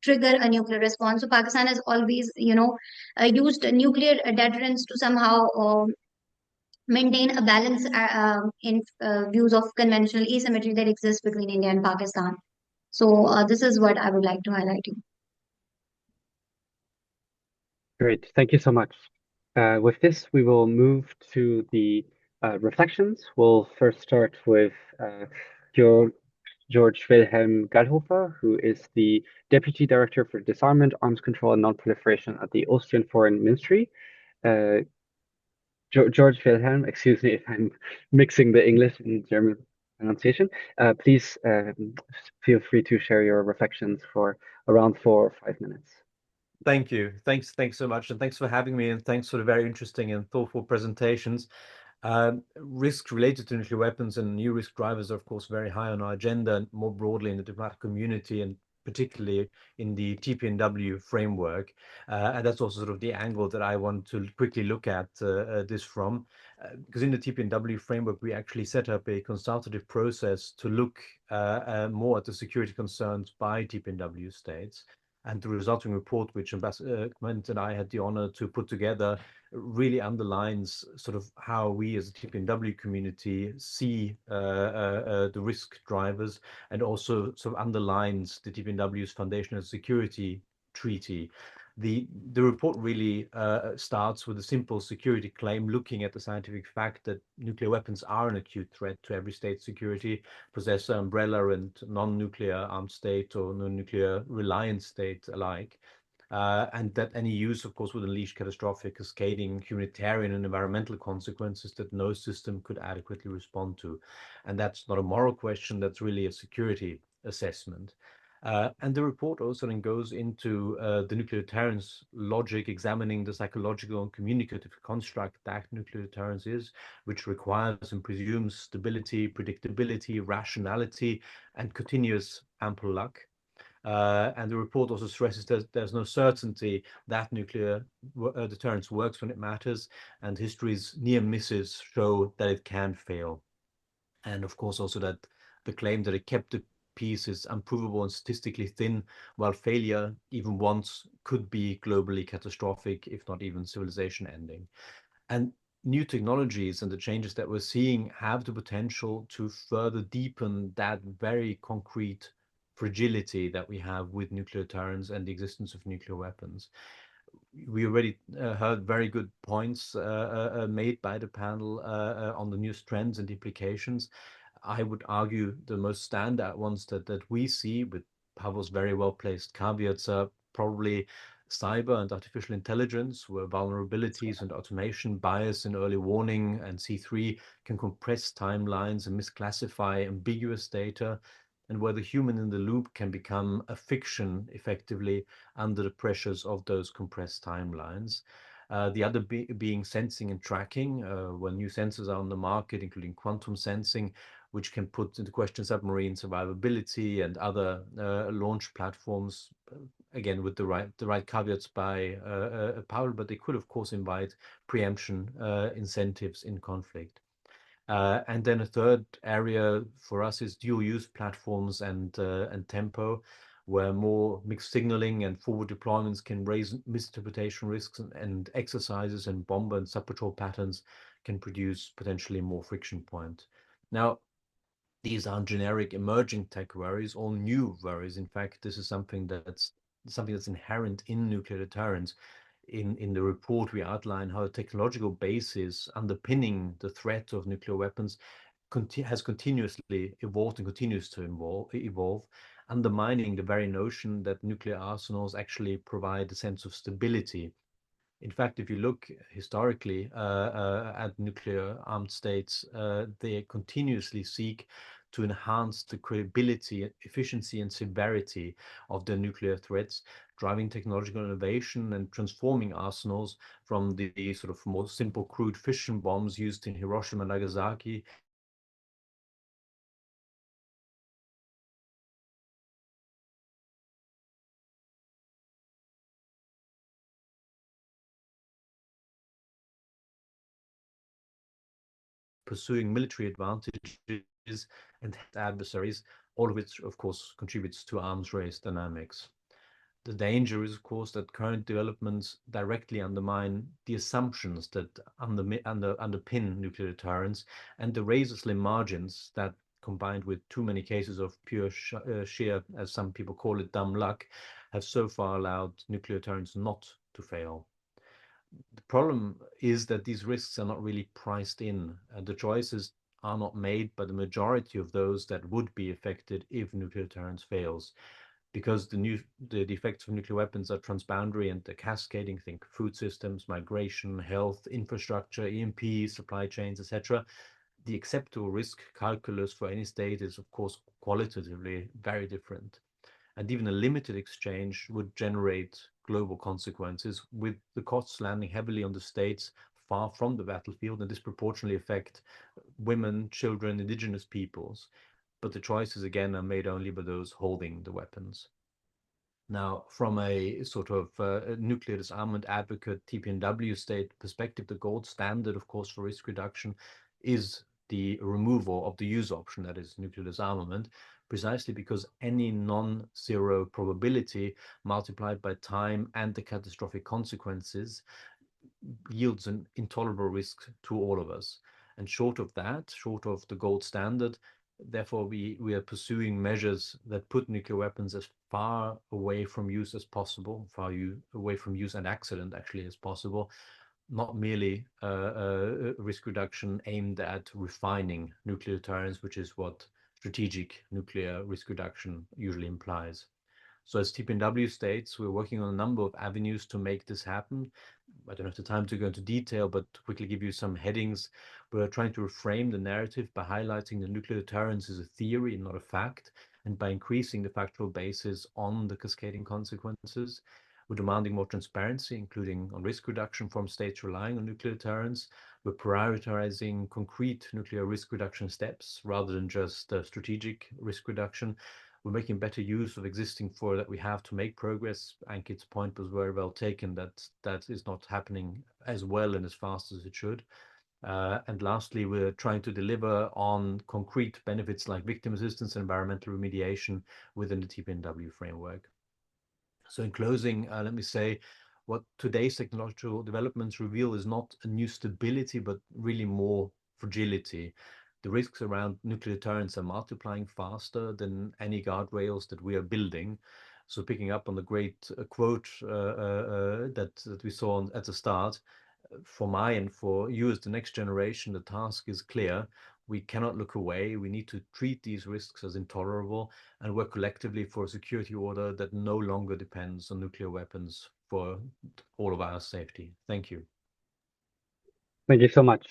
trigger a nuclear response. So Pakistan has always, used nuclear deterrence to somehow maintain a balance in views of conventional asymmetry that exists between India and Pakistan. So this is what I would like to highlight. Great, thank you so much. With this, we will move to the reflections. We'll first start with George Wilhelm Gallhofer, who is the Deputy Director for Disarmament, Arms Control, and Non-Proliferation at the Austrian Foreign Ministry. George Wilhelm, excuse me if I'm mixing the English and German pronunciation. Please feel free to share your reflections for around 4 or 5 minutes. Thank you. Thanks so much. And thanks for having me. And thanks for the very interesting and thoughtful presentations. Risks related to nuclear weapons and new risk drivers are, of course, very high on our agenda and more broadly in the diplomatic community, and particularly in the TPNW framework. And that's also sort of the angle that I want to quickly look at this from. Because in the TPNW framework, we actually set up a consultative process to look more at the security concerns by TPNW states. And the resulting report, which Ambassador Clement and I had the honor to put together, really underlines sort of how we as a TPNW community see the risk drivers, and also sort of underlines the TPNW's foundational security treaty. The report really starts with a simple security claim, looking at the scientific fact that nuclear weapons are an acute threat to every state's security, possessor, umbrella, and non-nuclear armed state or non-nuclear reliant state alike. And that any use, of course, would unleash catastrophic, cascading humanitarian and environmental consequences that no system could adequately respond to. And that's not a moral question, that's really a security assessment. And the report also then goes into the nuclear deterrence logic, examining the psychological and communicative construct that nuclear deterrence is, which requires and presumes stability, predictability, rationality, and continuous ample luck. And the report also stresses that there's no certainty that nuclear deterrence works when it matters, and history's near misses show that it can fail. And of course, also that the claim that it kept the peace is unprovable and statistically thin, while failure, even once, could be globally catastrophic, if not even civilization ending. And new technologies and the changes that we're seeing have the potential to further deepen that very concrete fragility that we have with nuclear deterrence and the existence of nuclear weapons. We already heard very good points made by the panel on the new trends and implications. I would argue the most standout ones that we see, with Pavel's very well placed caveats, are probably cyber and artificial intelligence, where vulnerabilities and automation, bias and early warning, and C3 can compress timelines and misclassify ambiguous data, and where the human in the loop can become a fiction effectively under the pressures of those compressed timelines. The other being sensing and tracking, when new sensors are on the market, including quantum sensing, which can put into question submarine survivability and other launch platforms, again with the right caveats by Paul, but they could of course invite preemption incentives in conflict. And then a third area for us is dual use platforms and tempo, where more mixed signaling and forward deployments can raise misinterpretation risks, and exercises and bomber and sub-patrol patterns can produce potentially more friction point. Now, these aren't generic emerging tech worries, all new worries. In fact, this is something that's inherent in nuclear deterrence. In the report, we outline how a technological basis underpinning the threat of nuclear weapons has continuously evolved and continues to evolve, undermining the very notion that nuclear arsenals actually provide a sense of stability. In fact, if you look historically at nuclear armed states, they continuously seek to enhance the credibility, efficiency, and severity of their nuclear threats, driving technological innovation and transforming arsenals from the sort of more simple, crude fission bombs used in Hiroshima and Nagasaki pursuing military advantages and adversaries, all of which, of course, contributes to arms race dynamics. The danger is, of course, that current developments directly undermine the assumptions that underpin nuclear deterrence, and the razor-slim margins that, combined with too many cases of pure sheer, as some people call it, dumb luck, have so far allowed nuclear deterrence not to fail. The problem is that these risks are not really priced in, and the choices are not made by the majority of those that would be affected if nuclear deterrence fails. Because the effects of nuclear weapons are transboundary and they're cascading, think food systems, migration, health, infrastructure, EMP, supply chains, etc. The acceptable risk calculus for any state is, of course, qualitatively very different. And even a limited exchange would generate global consequences, with the costs landing heavily on the states far from the battlefield and disproportionately affect women, children, indigenous peoples. But the choices, again, are made only by those holding the weapons. Now, from a sort of nuclear disarmament advocate, TPNW state perspective, the gold standard, of course, for risk reduction is the removal of the use option, that is nuclear disarmament, precisely because any non-zero probability multiplied by time and the catastrophic consequences yields an intolerable risk to all of us. And short of that, short of the gold standard, therefore we are pursuing measures that put nuclear weapons as far away from use as possible, away from use and accident actually as possible, not merely risk reduction aimed at refining nuclear deterrence, which is what strategic nuclear risk reduction usually implies. So as TPNW states, we're working on a number of avenues to make this happen. I don't have the time to go into detail, but to quickly give you some headings. We're trying to reframe the narrative by highlighting that nuclear deterrence is a theory and not a fact, and by increasing the factual basis on the cascading consequences. We're demanding more transparency, including on risk reduction from states relying on nuclear deterrence. We're prioritizing concrete nuclear risk reduction steps rather than just strategic risk reduction. We're making better use of existing fora that we have to make progress. Ankit's point was very well taken that that is not happening as well and as fast as it should. And lastly, we're trying to deliver on concrete benefits like victim assistance and environmental remediation within the TPNW framework. So in closing, let me say what today's technological developments reveal is not a new stability, but really more fragility. The risks around nuclear deterrence are multiplying faster than any guardrails that we are building. So picking up on the great quote that we saw at the start, for my and for you as the next generation, the task is clear. We cannot look away. We need to treat these risks as intolerable and work collectively for a security order that no longer depends on nuclear weapons for all of our safety. Thank you. Thank you so much.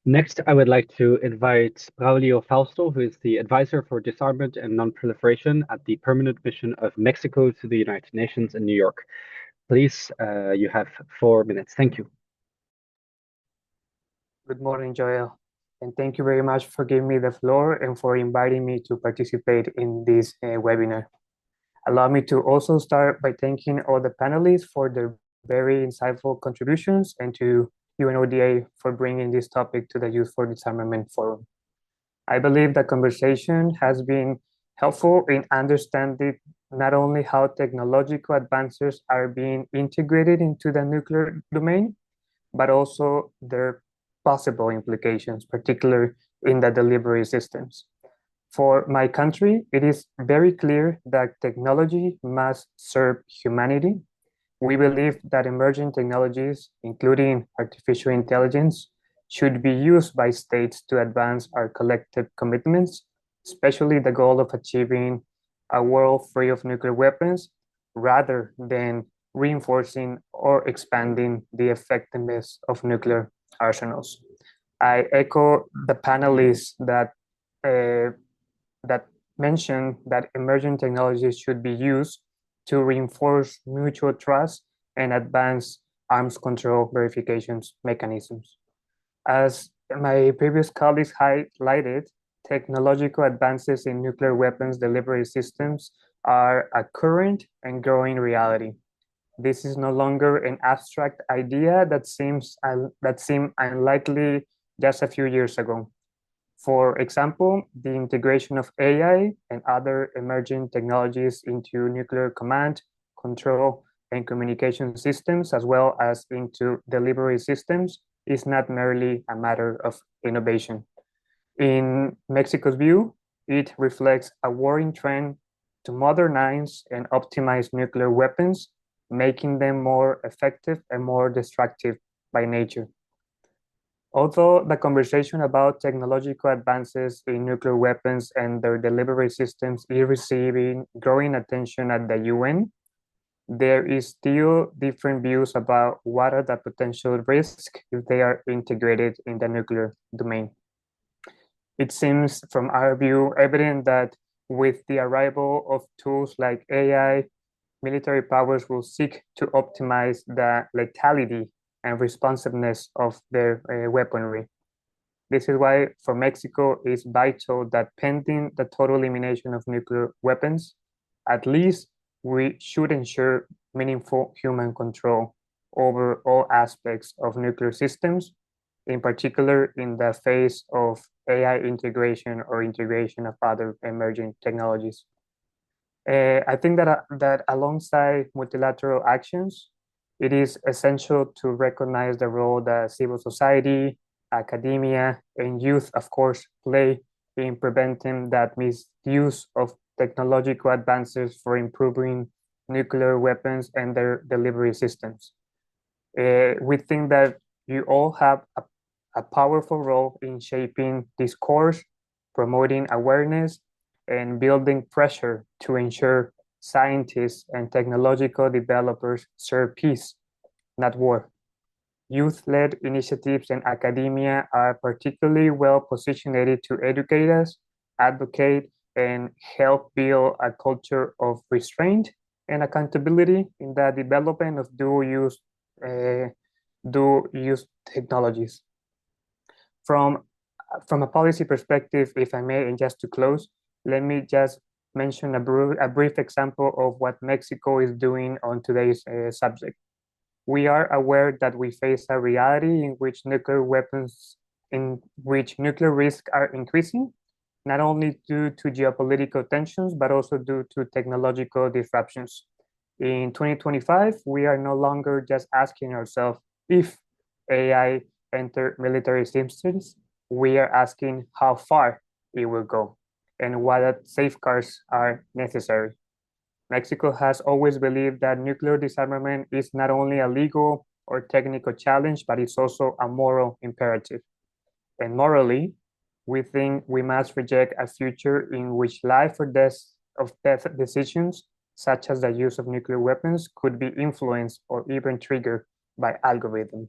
Next, I would like to invite Braulio Fausto, who is the Advisor for Disarmament and Non-Proliferation at the Permanent Mission of Mexico to the United Nations in New York. Please, you have 4 minutes. Thank you. Good morning, Joel, and thank you very much for giving me the floor and for inviting me to participate in this webinar. Allow me to also start by thanking all the panelists for their very insightful contributions and to UNODA for bringing this topic to the Youth4Disarmament Forum. I believe the conversation has been helpful in understanding not only how technological advances are being integrated into the nuclear domain, but also their possible implications, particularly in the delivery systems. For my country, it is very clear that technology must serve humanity. We believe that emerging technologies, including artificial intelligence, should be used by states to advance our collective commitments, especially the goal of achieving a world free of nuclear weapons, rather than reinforcing or expanding the effectiveness of nuclear arsenals. I echo the panelists that mentioned that emerging technologies should be used to reinforce mutual trust and advance arms control verifications mechanisms. As my previous colleagues highlighted, technological advances in nuclear weapons delivery systems are a current and growing reality. This is no longer an abstract idea that seemed unlikely just a few years ago. For example, the integration of AI and other emerging technologies into nuclear command, control, and communication systems, as well as into delivery systems, is not merely a matter of innovation. In Mexico's view, it reflects a worrying trend to modernize and optimize nuclear weapons, making them more effective and more destructive by nature. Although the conversation about technological advances in nuclear weapons and their delivery systems is receiving growing attention at the UN, there is still different views about what are the potential risks if they are integrated in the nuclear domain. It seems from our view evident that with the arrival of tools like AI, military powers will seek to optimize the lethality and responsiveness of their weaponry. This is why for Mexico it's vital that pending the total elimination of nuclear weapons, at least we should ensure meaningful human control over all aspects of nuclear systems, in particular in the face of AI integration or integration of other emerging technologies. I think that alongside multilateral actions, it is essential to recognize the role that civil society, academia, and youth, of course, play in preventing that misuse of technological advances for improving nuclear weapons and their delivery systems. We think that you all have a powerful role in shaping discourse, promoting awareness, and building pressure to ensure scientists and technological developers serve peace, not war. Youth-led initiatives in academia are particularly well positioned to educate us, advocate, and help build a culture of restraint and accountability in the development of uh, dual-use technologies. From a policy perspective, if I may, and just to close, let me just mention a brief example of what Mexico is doing on today's subject. We are aware that we face a reality in which nuclear risks are increasing, not only due to geopolitical tensions, but also due to technological disruptions. In 2025, we are no longer just asking ourselves if AI enter military systems, we are asking how far it will go and what safeguards are necessary. Mexico has always believed that nuclear disarmament is not only a legal or technical challenge, but it's also a moral imperative. And morally, we think we must reject a future in which life or death decisions, such as the use of nuclear weapons, could be influenced or even triggered by algorithms.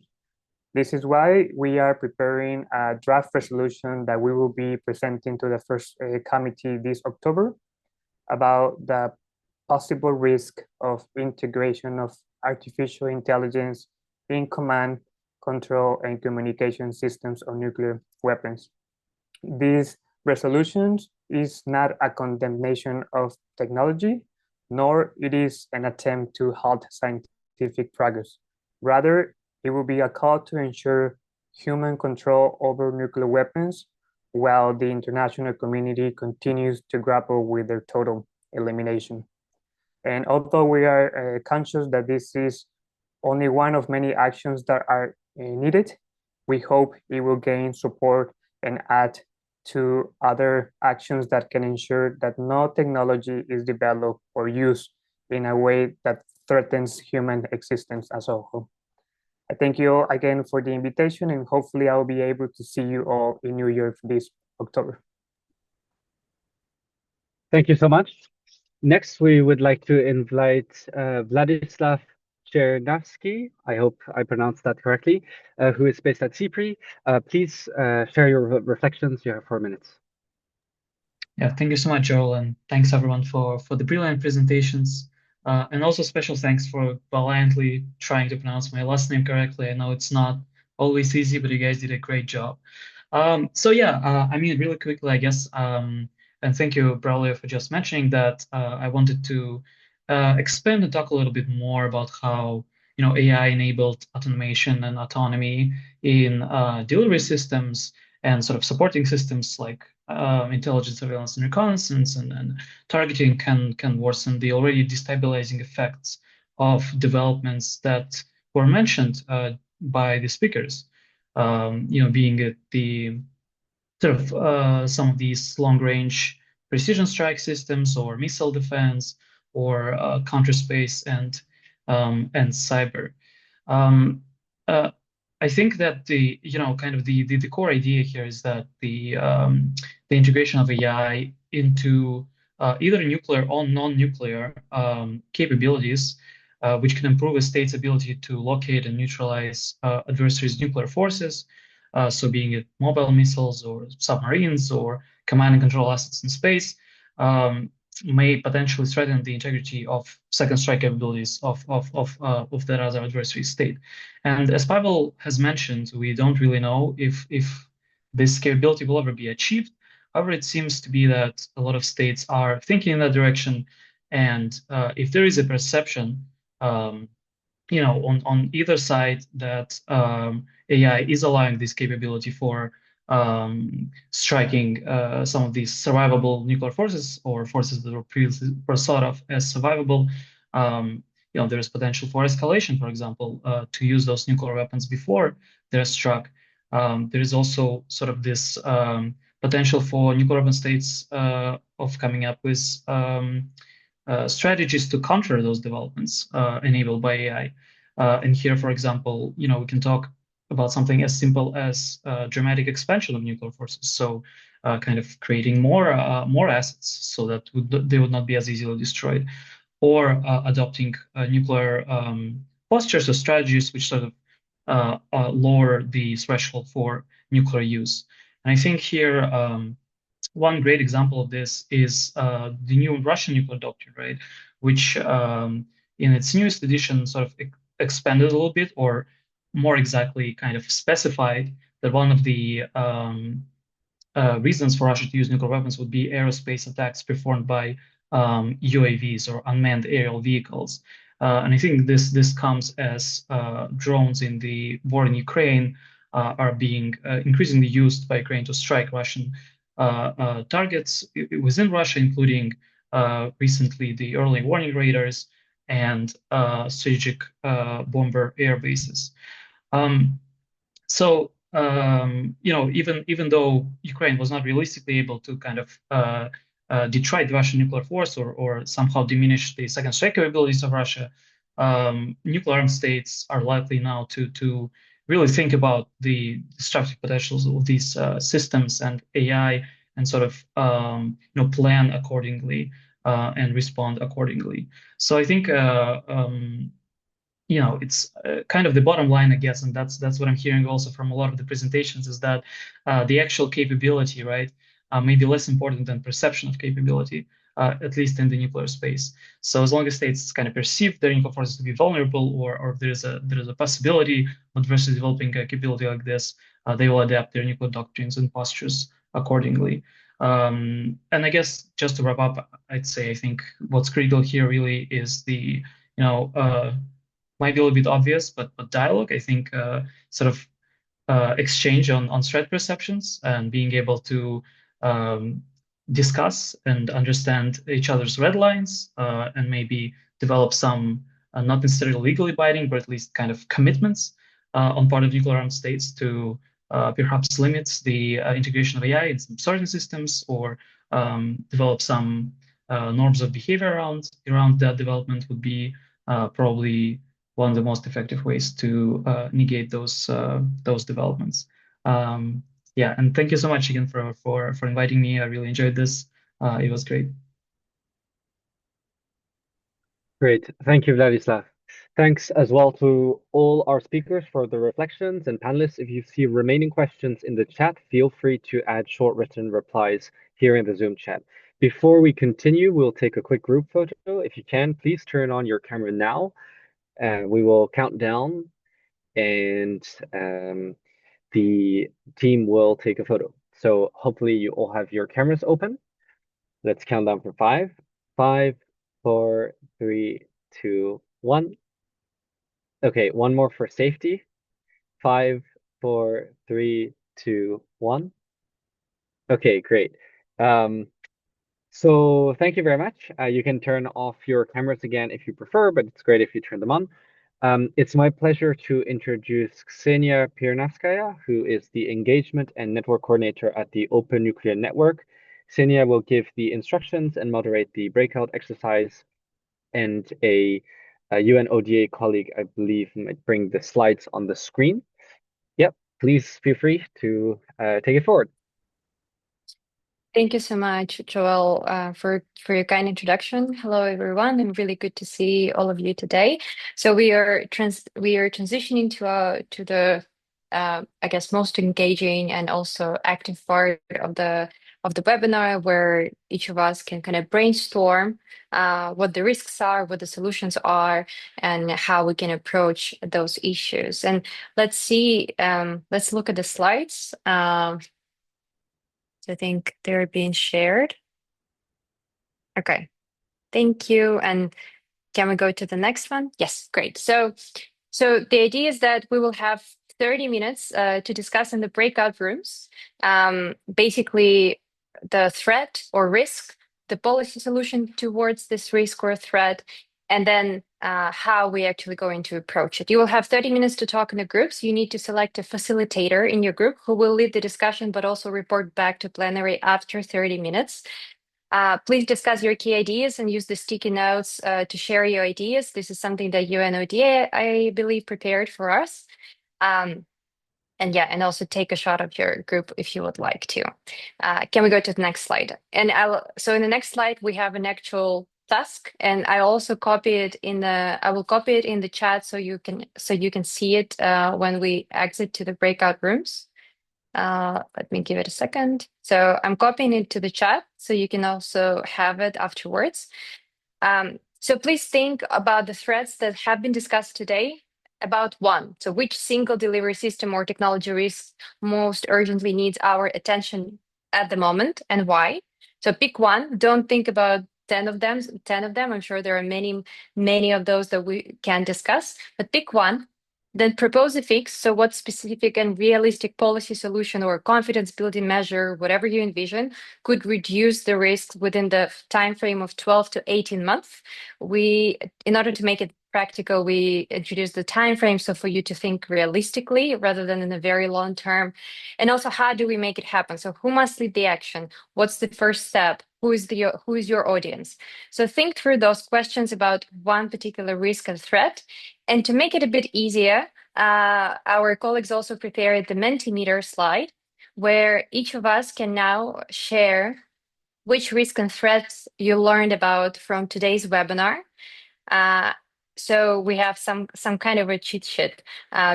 This is why we are preparing a draft resolution that we will be presenting to the first committee this October about the possible risk of integration of artificial intelligence in command, control, and communication systems of nuclear weapons. This resolution is not a condemnation of technology, nor it is an attempt to halt scientific progress. Rather, it will be a call to ensure human control over nuclear weapons while the international community continues to grapple with their total elimination. And although we are conscious that this is only one of many actions that are needed, we hope it will gain support and add to other actions that can ensure that no technology is developed or used in a way that threatens human existence as a whole. I thank you all again for the invitation, and hopefully I'll be able to see you all in New York this October. Thank you so much. Next, we would like to invite Vladislav Chernavsky, I hope I pronounced that correctly, who is based at CPRI. Please share your reflections. You have 4 minutes. Yeah, thank you so much, Joel, and thanks everyone for the brilliant presentations. And also special thanks for valiantly trying to pronounce my last name correctly. I know it's not always easy, but you guys did a great job. So yeah, I mean, really quickly, I guess, and thank you, Braulio, for just mentioning that. I wanted to expand and talk a little bit more about how AI-enabled automation and autonomy in delivery systems and sort of supporting systems like intelligence, surveillance, and reconnaissance and targeting can worsen the already destabilizing effects of developments that were mentioned by the speakers. Being at the sort of some of these long-range precision strike systems or missile defense or counterspace and cyber. I think that the core idea here is that the integration of AI into either nuclear or non-nuclear capabilities, which can improve a state's ability to locate and neutralize adversaries' nuclear forces, so being it mobile missiles or submarines or command and control assets in space, may potentially threaten the integrity of second strike capabilities of that other adversary state. And as Pavel has mentioned, we don't really know if this capability will ever be achieved. However, it seems to be that a lot of states are thinking in that direction, And if there is a perception, on either side that AI is allowing this capability for striking some of these survivable nuclear forces or forces that were previously were thought of as survivable, there is potential for escalation, for example, to use those nuclear weapons before they're struck. There is also sort of this potential for nuclear weapon states of coming up with strategies to counter those developments enabled by AI. And here, for example, we can talk about something as simple as dramatic expansion of nuclear forces. So, kind of creating more assets so that they would not be as easily destroyed, or adopting nuclear postures or strategies which sort of lower the threshold for nuclear use. And I think here one great example of this is the new Russian nuclear doctrine, right? Which in its newest edition sort of expanded a little bit, or more exactly kind of specified that one of the reasons for Russia to use nuclear weapons would be aerospace attacks performed by UAVs or unmanned aerial vehicles. And I think this comes as drones in the war in Ukraine are being increasingly used by Ukraine to strike Russian targets within Russia, including recently the early warning radars and strategic bomber air bases. So even though Ukraine was not realistically able to kind of detroit the Russian nuclear force or somehow diminish the second strike capabilities of Russia, nuclear armed states are likely now to really think about the destructive potentials of these systems and AI, and sort of plan accordingly and respond accordingly. So I think it's kind of the bottom line, I guess, and that's what I'm hearing also from a lot of the presentations, is that the actual capability, right, may be less important than perception of capability, at least in the nuclear space. So as long as states kind of perceive their nuclear forces to be vulnerable, or there is a possibility of versus developing a capability like this, they will adapt their nuclear doctrines and postures accordingly. And I guess just to wrap up, I'd say I think what's critical here really is the might be a little bit obvious, but dialogue. I think sort of exchange on threat perceptions and being able to discuss and understand each other's red lines, and maybe develop some not necessarily legally binding, but at least kind of commitments on part of nuclear armed states to perhaps limit the integration of AI in some certain systems, or develop some norms of behavior around that development would be probably one of the most effective ways to negate those developments. Yeah, and thank you so much again for inviting me. I really enjoyed this. It was great. Great. Thank you, Vladislav. Thanks as well to all our speakers for the reflections, and panelists. If you see remaining questions in the chat, feel free to add short written replies here in the Zoom chat. Before we continue, we'll take a quick group photo. If you can, please turn on your camera now. We will count down, and the team will take a photo. So hopefully you all have your cameras open. Let's count down for 5. 5, 4, 3, 2, 1. Okay, one more for safety. 5, 4, 3, 2, 1. Okay, great. So thank you very much. You can turn off your cameras again if you prefer, but it's great if you turn them on. It's my pleasure to introduce Ksenia Pirnavskaya, who is the Engagement and Network Coordinator at the Open Nuclear Network. Ksenia will give the instructions and moderate the breakout exercise, and a UN ODA colleague, I believe, might bring the slides on the screen. Yep, please feel free to take it forward. Thank you so much, Joel, for your kind introduction. Hello, everyone, and really good to see all of you today. So we are transitioning to the I guess most engaging and also active part of the webinar, where each of us can kind of brainstorm what the risks are, what the solutions are, and how we can approach those issues. And let's see, let's look at the slides. I think they're being shared. Okay. Thank you. And can we go to the next one? Yes, great. So the idea is that we will have 30 minutes to discuss in the breakout rooms, basically the threat or risk, the policy solution towards this risk or threat, and then how we actually going to approach it. You will have 30 minutes to talk in the groups. You need to select a facilitator in your group who will lead the discussion, but also report back to plenary after 30 minutes. Please discuss your key ideas and use the sticky notes to share your ideas. This is something that UNODA, I believe, prepared for us. And also take a shot of your group if you would like to. Can we go to the next slide? So in the next slide, we have an actual task, and I also copy it I will copy it in the chat so you can see it when we exit to the breakout rooms. Let me give it a second. So I'm copying it to the chat so you can also have it afterwards. So please think about the threats that have been discussed today. About one, so which single delivery system or technology risk most urgently needs our attention at the moment and why? So pick one. Don't think about 10 of them. I'm sure there are many of those that we can discuss, but pick one. Then propose a fix. So what specific and realistic policy solution or confidence building measure, whatever you envision, could reduce the risks within the time frame of 12 to 18 months. In order to make it practical, we introduce the time frame, so for you to think realistically rather than in a very long term. And also, how do we make it happen? So who must lead the action? What's the first step? Who is your audience? So think through those questions about one particular risk and threat. And to make it a bit easier, our colleagues also prepared the Mentimeter slide, where each of us can now share which risk and threats you learned about from today's webinar. So we have some kind of a cheat sheet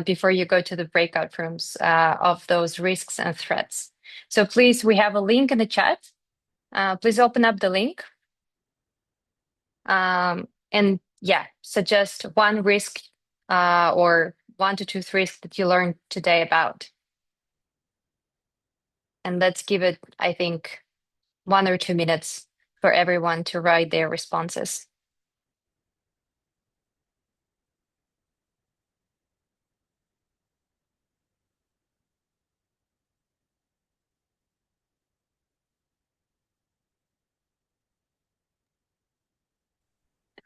before you go to the breakout rooms of those risks and threats. So please, we have a link in the chat. Please open up the link. And yeah, suggest one risk or 1 to 2 risks that you learned today about. And let's give it, I think, 1 or 2 minutes for everyone to write their responses.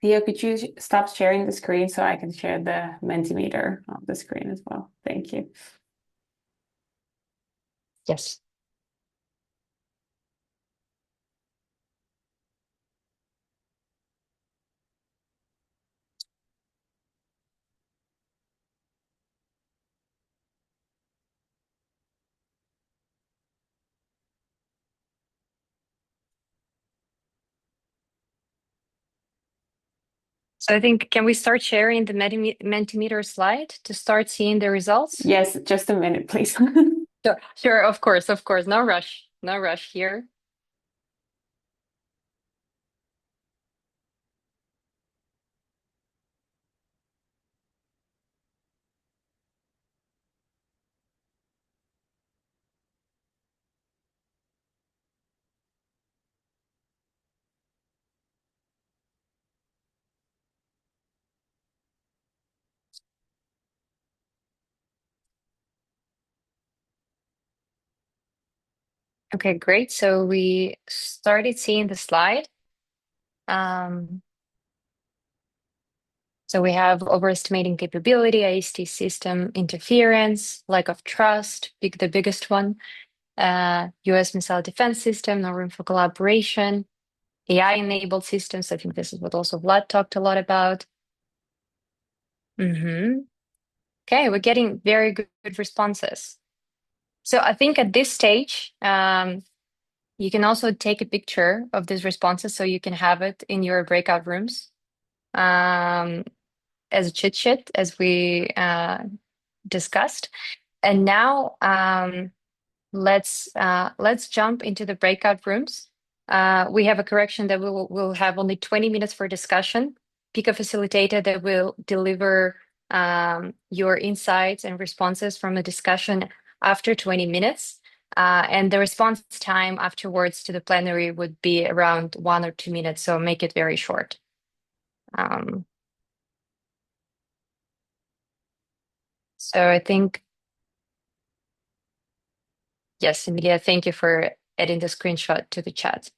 Theo, could you stop sharing the screen so I can share the Mentimeter on the screen as well? Thank you. Yes. So I think, can we start sharing the Mentimeter slide to start seeing the results? Yes, just a minute, please. Sure, of course. No rush here. Okay, great. So we started seeing the slide. So we have overestimating capability, IST system interference, lack of trust, the biggest one, US missile defense system, no room for collaboration, AI-enabled systems. I think this is what also Vlad talked a lot about. Okay, we're getting very good responses. So I think at this stage, you can also take a picture of these responses so you can have it in your breakout rooms as a cheat sheet, as we discussed. And now let's jump into the breakout rooms. We have a correction that we'll have only 20 minutes for discussion. Pick a facilitator that will deliver your insights and responses from the discussion after 20 minutes. And the response time afterwards to the plenary would be around 1 or 2 minutes, so make it very short. So I think, yes, Emilia, thank you for adding the screenshot to the chat.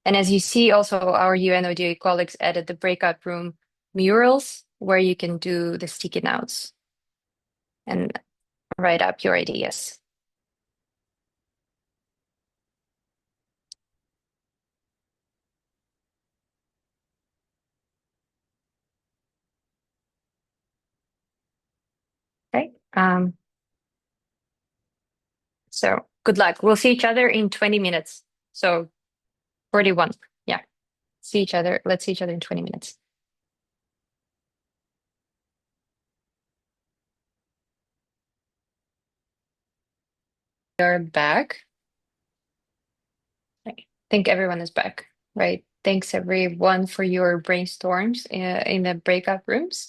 And as you see, also our UNODA colleagues added the breakout room murals where you can do the sticky notes and write up your ideas. Okay. So good luck. We'll see each other in 20 minutes. So 41. Yeah. See each other. Let's see each other in 20 minutes. We're back. I think everyone is back, right? Thanks everyone for your brainstorms in the breakout rooms.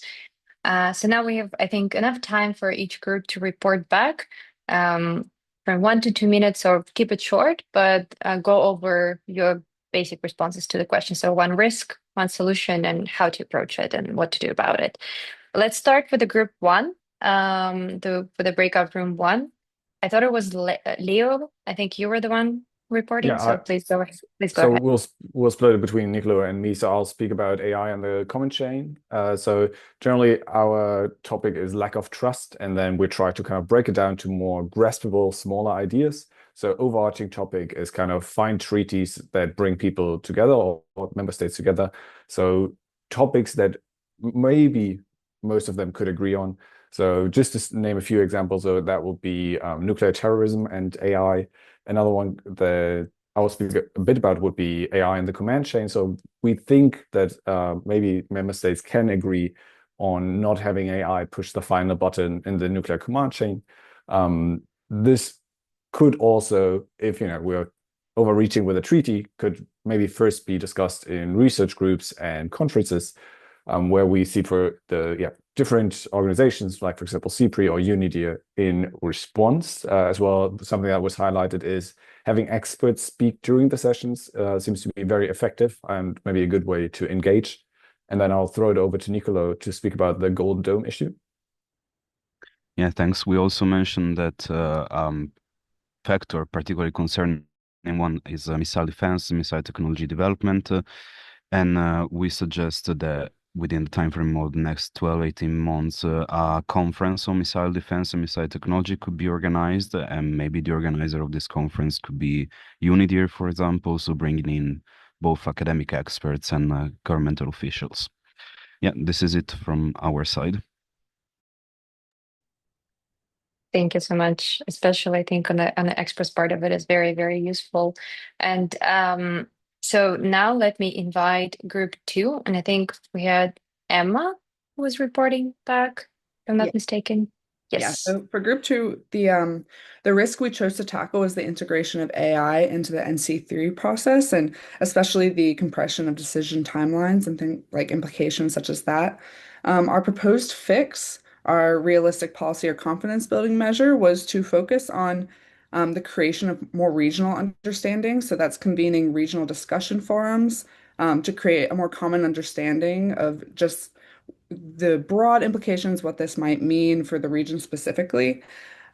So now we have, I think, enough time for each group to report back from 1 to 2 minutes, so keep it short, but go over your basic responses to the question. So one risk, one solution, and how to approach it and what to do about it. Let's start with the group 1, for the breakout room 1. I thought it was Leo. I think you were the one reporting, so please go ahead. So we'll split it between Nicolo and me. So I'll speak about AI and the comment chain. So generally our topic is lack of trust, and then we try to kind of break it down to more graspable, smaller ideas. So overarching topic is kind of find treaties that bring people together or member states together. So topics that maybe most of them could agree on. So just to name a few examples, so that will be nuclear terrorism and AI. Another one that I will speak a bit about would be AI in the command chain. So we think that maybe member states can agree on not having AI push the final button in the nuclear command chain. This could also, if we're overreaching with a treaty, could maybe first be discussed in research groups and conferences, where we see for the different organizations, like for example CPRI or UNIDIR, in response as well. Something that was highlighted is having experts speak during the sessions seems to be very effective and maybe a good way to engage. And then I'll throw it over to Nicolo to speak about the Golden Dome issue. Yeah, thanks. We also mentioned that factor particularly concerning one is missile defense, missile technology development, and we suggested that within the time frame of the next 12-18 months, a conference on missile defense and missile technology could be organized, and maybe the organizer of this conference could be UNIDIR, for example, so bringing in both academic experts and governmental officials. Yeah, this is it from our side. Thank you so much. Especially, I think on the express part of it is very, very useful. And so now let me invite group 2, and I think we had Emma who was reporting back, if I'm not mistaken. Yes. Yeah. So for group 2, the risk we chose to tackle was the integration of AI into the NC3 process, and especially the compression of decision timelines and things like implications such as that. Our proposed fix, our realistic policy or confidence building measure, was to focus on the creation of more regional understanding. So that's convening regional discussion forums to create a more common understanding of just the broad implications, what this might mean for the region specifically.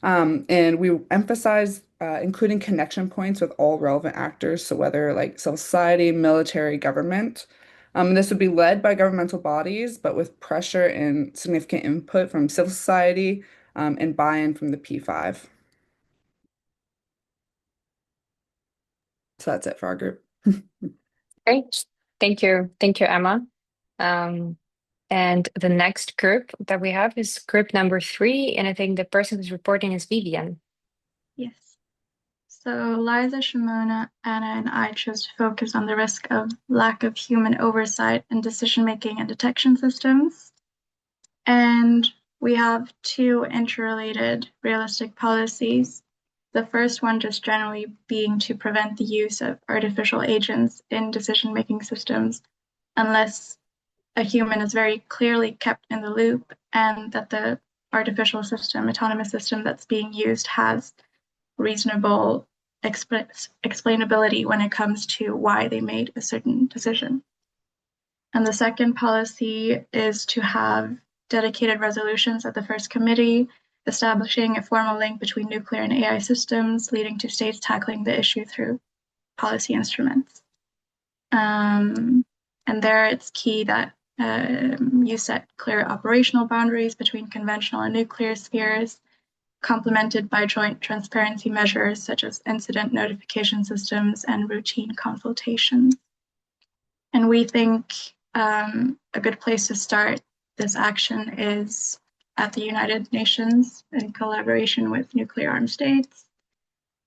And we emphasize including connection points with all relevant actors, so whether like civil society, military, government. This would be led by governmental bodies, but with pressure and significant input from civil society and buy-in from the P5. So that's it for our group. Great. Thank you. Thank you, Emma. And the next group that we have is group number 3, and I think the person who's reporting is Vivian. Yes. So Liza, Shimona, Anna, and I chose to focus on the risk of lack of human oversight in decision-making and detection systems. And we have 2 interrelated realistic policies. The first one just generally being to prevent the use of artificial agents in decision-making systems unless a human is very clearly kept in the loop and that the artificial system, autonomous system that's being used has reasonable explainability when it comes to why they made a certain decision. And the second policy is to have dedicated resolutions at the first committee, establishing a formal link between nuclear and AI systems, leading to states tackling the issue through policy instruments. And there it's key that you set clear operational boundaries between conventional and nuclear spheres, complemented by joint transparency measures such as incident notification systems and routine consultations. And we think a good place to start this action is at the United Nations in collaboration with nuclear armed states.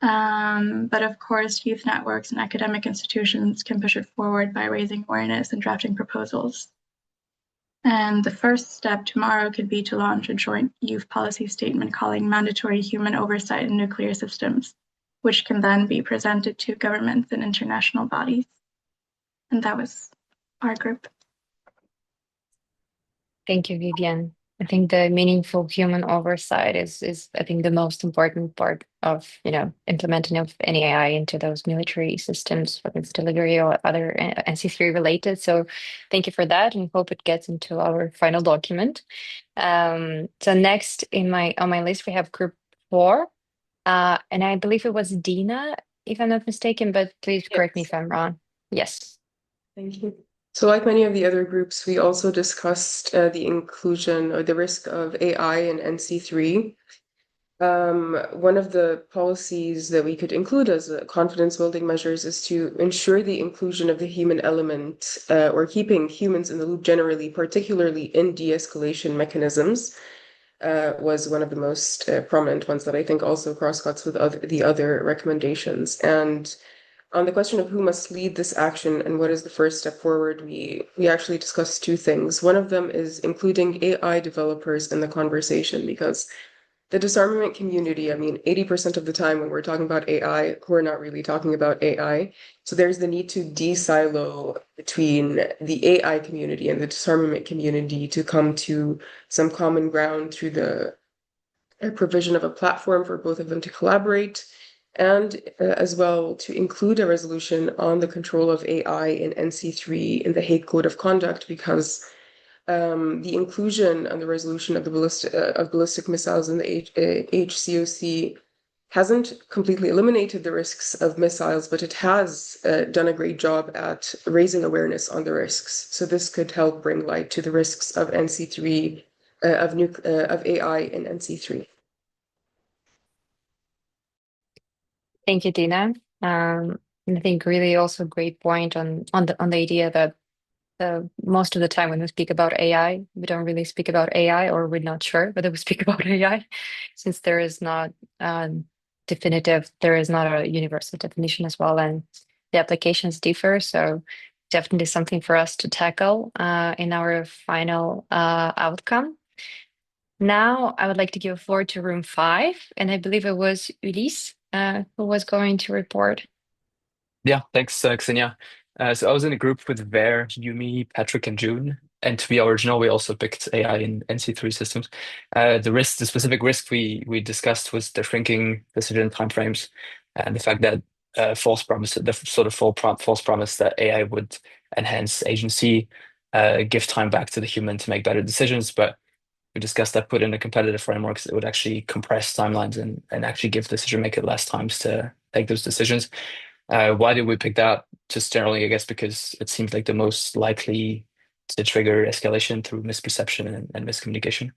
But of course, youth networks and academic institutions can push it forward by raising awareness and drafting proposals. And the first step tomorrow could be to launch a joint youth policy statement calling mandatory human oversight in nuclear systems, which can then be presented to governments and international bodies. And that was our group. Thank you, Vivian. I think the meaningful human oversight is I think the most important part of implementing of any AI into those military systems, whether it's delivery or other NC3 related. So thank you for that, and hope it gets into our final document. So next on my list we have group 4, and I believe it was Dina, if I'm not mistaken, but please correct me if I'm wrong. Yes. Thank you. So like many of the other groups, we also discussed the inclusion or the risk of AI in NC3. One of the policies that we could include as confidence building measures is to ensure the inclusion of the human element or keeping humans in the loop generally, particularly in de-escalation mechanisms, was one of the most prominent ones that I think also cross-cuts with the other recommendations. And on the question of who must lead this action and what is the first step forward, we actually discussed two things. One of them is including AI developers in the conversation, because the disarmament community, I mean, 80% of the time when we're talking about AI, we're not really talking about AI. So there's the need to de-silo between the AI community and the disarmament community to come to some common ground through the provision of a platform for both of them to collaborate, and as well to include a resolution on the control of AI in NC3 in the Hague Code of Conduct, because the inclusion and the resolution of the ballistic missiles in the HCOC hasn't completely eliminated the risks of missiles, but it has done a great job at raising awareness on the risks. So this could help bring light to the risks of NC3 of AI in NC3. Thank you, Dina. And I think really also great point on the idea that most of the time when we speak about AI, we don't really speak about AI, or we're not sure whether we speak about AI, since there is not there is not a universal definition as well, and the applications differ. So definitely something for us to tackle in our final outcome. Now I would like to give the floor to room 5, and I believe it was Ulysse who was going to report. Yeah, thanks, Xenia. So I was in a group with Ver, Yumi, Patrick, and June. And to be original, we also picked AI in NC3 systems. The specific risk we discussed was the shrinking decision timeframes, and the fact that false promise that AI would enhance agency, give time back to the human to make better decisions. But we discussed that put in a competitive frameworks, it would actually compress timelines and actually give decision maker less times to take those decisions. Why did we pick that? Just generally, I guess, because it seems like the most likely to trigger escalation through misperception and miscommunication.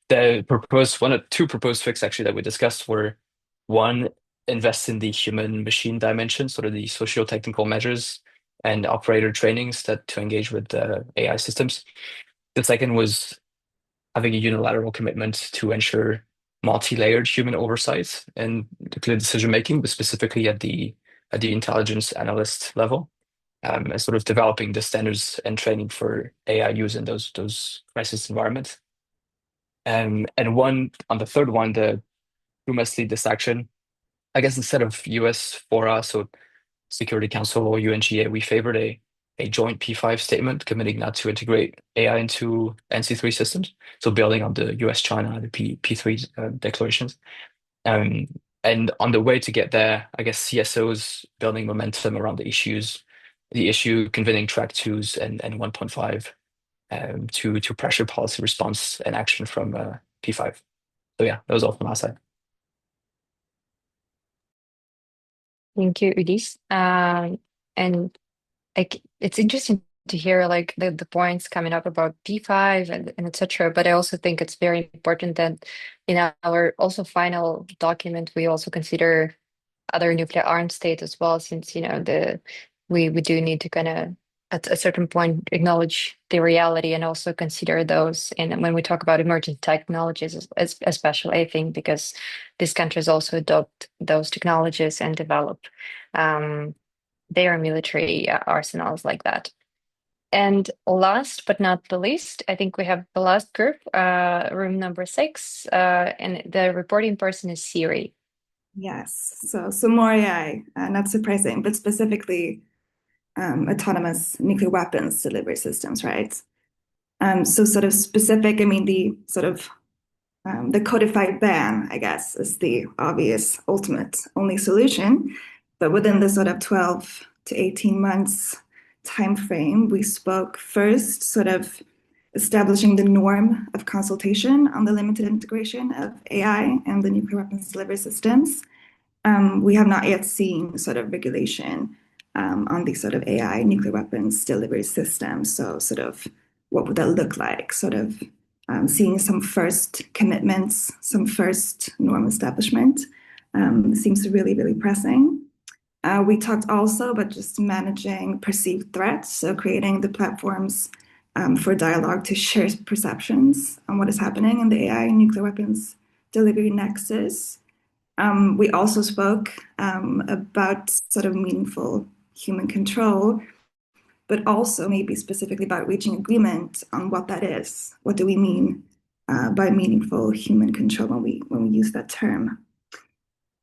Two proposed fixes actually that we discussed were, one, invest in the human machine dimension, sort of the socio-technical measures and operator trainings to engage with the AI systems. The second was having a unilateral commitment to ensure multi-layered human oversight and clear decision making, but specifically at the intelligence analyst level, and sort of developing the standards and training for AI use in those crisis environments. And one on the third one, who must lead this action? I guess instead of US fora, so Security Council or UNGA, we favored a a joint P5 statement committing not to integrate AI into NC3 systems. So building on the US-China, the P3 declarations. And on the way to get there, I guess CSOs building momentum around the issue, convening track 2s and 1.5 to pressure policy response and action from P5. So yeah, that was all from our side. Thank you, Ulysse. And like it's interesting to hear like the points coming up about P5 and etc. But I also think it's very important that in our also final document we also consider other nuclear armed states as well, since we do need to kind of at a certain point acknowledge the reality and also consider those. And when we talk about emerging technologies, especially, I think because these countries also adopt those technologies and develop their military arsenals like that. And last but not the least, I think we have the last group, room number 6, and the reporting person is Siri. Yes, so more AI, not surprising, but specifically autonomous nuclear weapons delivery systems, right? So sort of specific, I mean, the codified ban, I guess, is the obvious ultimate only solution. But within the sort of 12 to 18 months time frame, we spoke first sort of establishing the norm of consultation on the limited integration of AI and the nuclear weapons delivery systems. We have not yet seen sort of regulation on these sort of AI nuclear weapons delivery systems. So sort of what would that look like? Sort of seeing some first commitments, some first norm establishment seems really, really pressing. We talked also about just managing perceived threats, so creating the platforms for dialogue to share perceptions on what is happening in the AI and nuclear weapons delivery nexus. We also spoke about sort of meaningful human control, but also maybe specifically about reaching agreement on what that is. What do we mean by meaningful human control when we use that term?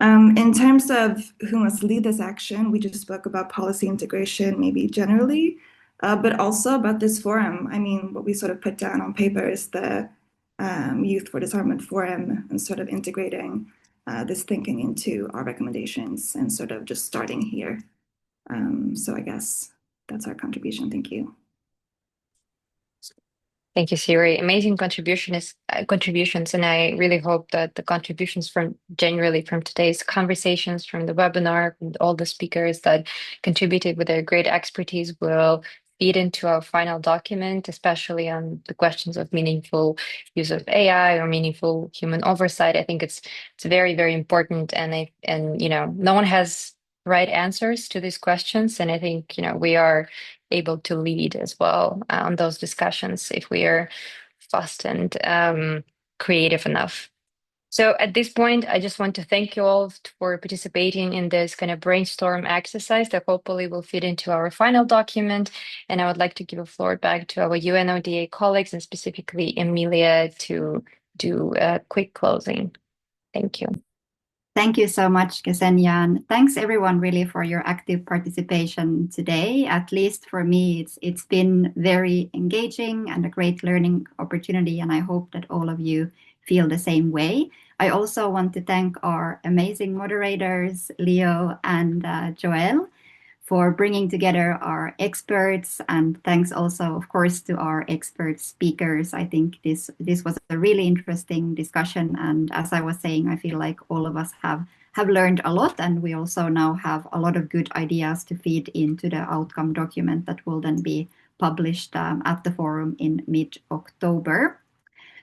In terms of who must lead this action, we just spoke about policy integration, maybe generally, but also about this forum. I mean, what we sort of put down on paper is the Youth4Disarmament forum and sort of integrating this thinking into our recommendations and sort of just starting here. So I guess that's our contribution. Thank you. Thank you, Siri. Amazing contributions, and I really hope that the contributions from generally from today's conversations, from the webinar, and all the speakers that contributed with their great expertise will feed into our final document, especially on the questions of meaningful use of AI or meaningful human oversight. I think it's very, very important, and no one has right answers to these questions, and I think we are able to lead as well on those discussions if we are fast and creative enough. So at this point, I just want to thank you all for participating in this kind of brainstorm exercise that hopefully will fit into our final document. And I would like to give the floor back to our UNODA colleagues and specifically Emilia to do a quick closing. Thank you. Thank you so much, Ksenia. And thanks everyone really for your active participation today. At least for me, it's been very engaging and a great learning opportunity. And I hope that all of you feel the same way. I also want to thank our amazing moderators, Leo and Joelle, for bringing together our experts, and thanks also, of course, to our expert speakers. I think this was a really interesting discussion, and as I was saying, I feel like all of us have learned a lot, and we also now have a lot of good ideas to feed into the outcome document that will then be published at the forum in mid-October.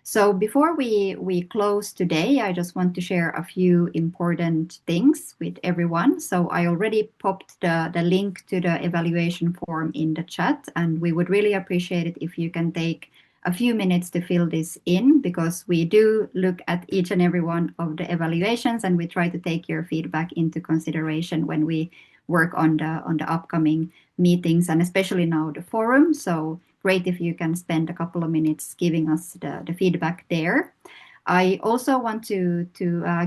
So before we close today, I just want to share a few important things with everyone. So I already popped the link to the evaluation form in the chat, and we would really appreciate it if you can take a few minutes to fill this in, because we do look at each and every one of the evaluations, and we try to take your feedback into consideration when we work on the upcoming meetings, and especially now the forum. So great if you can spend a couple of minutes giving us the feedback there. I also want to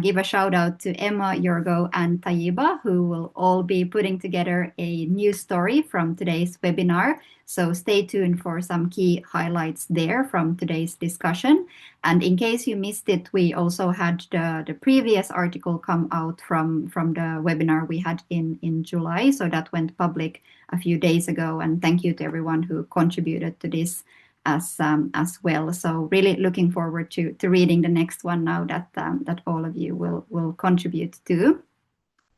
give a shout out to Emma, Yorgo, and Tayiba, who will all be putting together a news story from today's webinar. So stay tuned for some key highlights there from today's discussion. And in case you missed it, we also had the previous article come out from the webinar we had in July. So that went public a few days ago. And thank you to everyone who contributed to this as well. So really looking forward to reading the next one now that all of you will contribute to.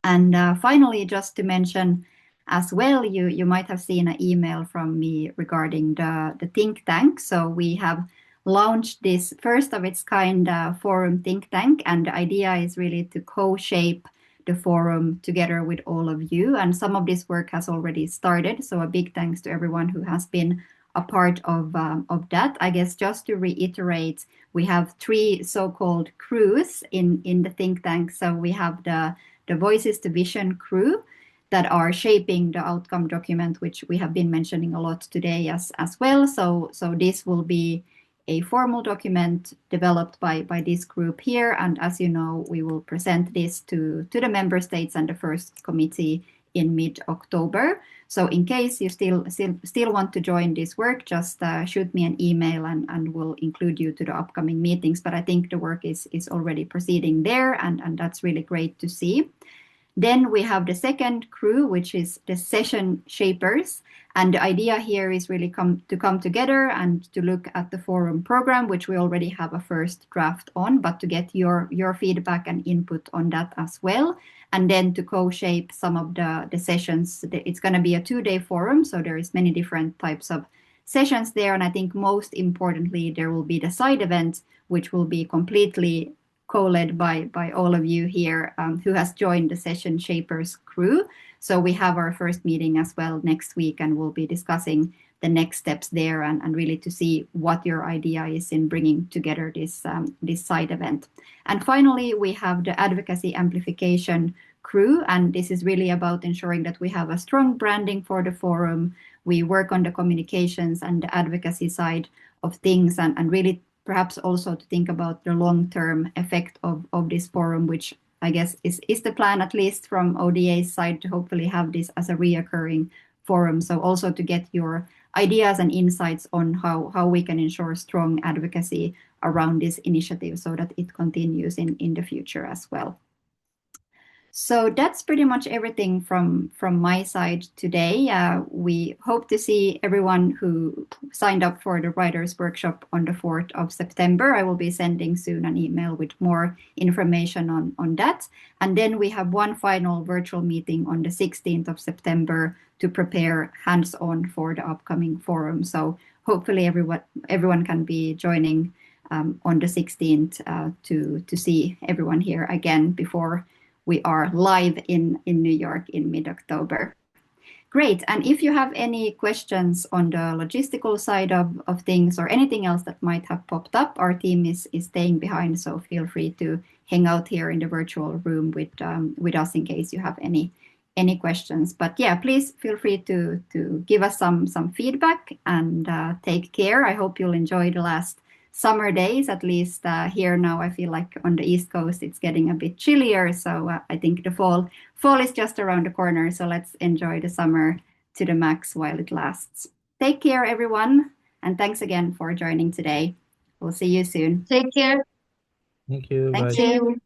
And finally, just to mention as well, you might have seen an email from me regarding the think tank. So we have launched this first of its kind forum think tank, and the idea is really to co-shape the forum together with all of you. And some of this work has already started. So a big thanks to everyone who has been a part of that. I guess just to reiterate, we have 3 so-called crews in the think tank. So we have the Voices to Vision crew that are shaping the outcome document, which we have been mentioning a lot today as well. So this will be a formal document developed by this group here. And as you know, we will present this to the member states and the first committee in mid-October. So in case you still want to join this work, just shoot me an email and we'll include you to the upcoming meetings. But I think the work is already proceeding there, and that's really great to see. Then we have the second crew, which is the session shapers. And the idea here is really to come together and to look at the forum program, which we already have a first draft on, but to get your feedback and input on that as well. And then to co-shape some of the sessions. It's going to be a 2-day forum, so there is many different types of sessions there. And I think most importantly, there will be the side event, which will be completely co-led by all of you here who has joined the Session Shapers crew. So we have our first meeting as well next week, and we'll be discussing the next steps there and really to see what your idea is in bringing together this side event. And finally, we have the Advocacy Amplification crew, and this is really about ensuring that we have a strong branding for the forum. We work on the communications and the advocacy side of things, and really perhaps also to think about the long-term effect of this forum, which I guess is the plan, at least from ODA's side, to hopefully have this as a reoccurring forum. So also to get your ideas and insights on how we can ensure strong advocacy around this initiative so that it continues in the future as well. So that's pretty much everything from my side today. We hope to see everyone who signed up for the Writers' Workshop on the 4th of September. I will be sending soon an email with more information on that. And then we have one final virtual meeting on the 16th of September to prepare hands-on for the upcoming forum. So hopefully everyone can be joining on the 16th to see everyone here again before we are live in New York in mid-October. Great. And if you have any questions on the logistical side of things or anything else that might have popped up, our team is staying behind. So feel free to hang out here in the virtual room with us in case you have any questions. But yeah, please feel free to give us some feedback and take care. I hope you'll enjoy the last summer days, at least here now. I feel like on the East Coast it's getting a bit chillier, so I think the fall is just around the corner. So let's enjoy the summer to the max while it lasts. Take care, everyone, and thanks again for joining today. We'll see you soon. Take care. Thank you. Thank Bye. you.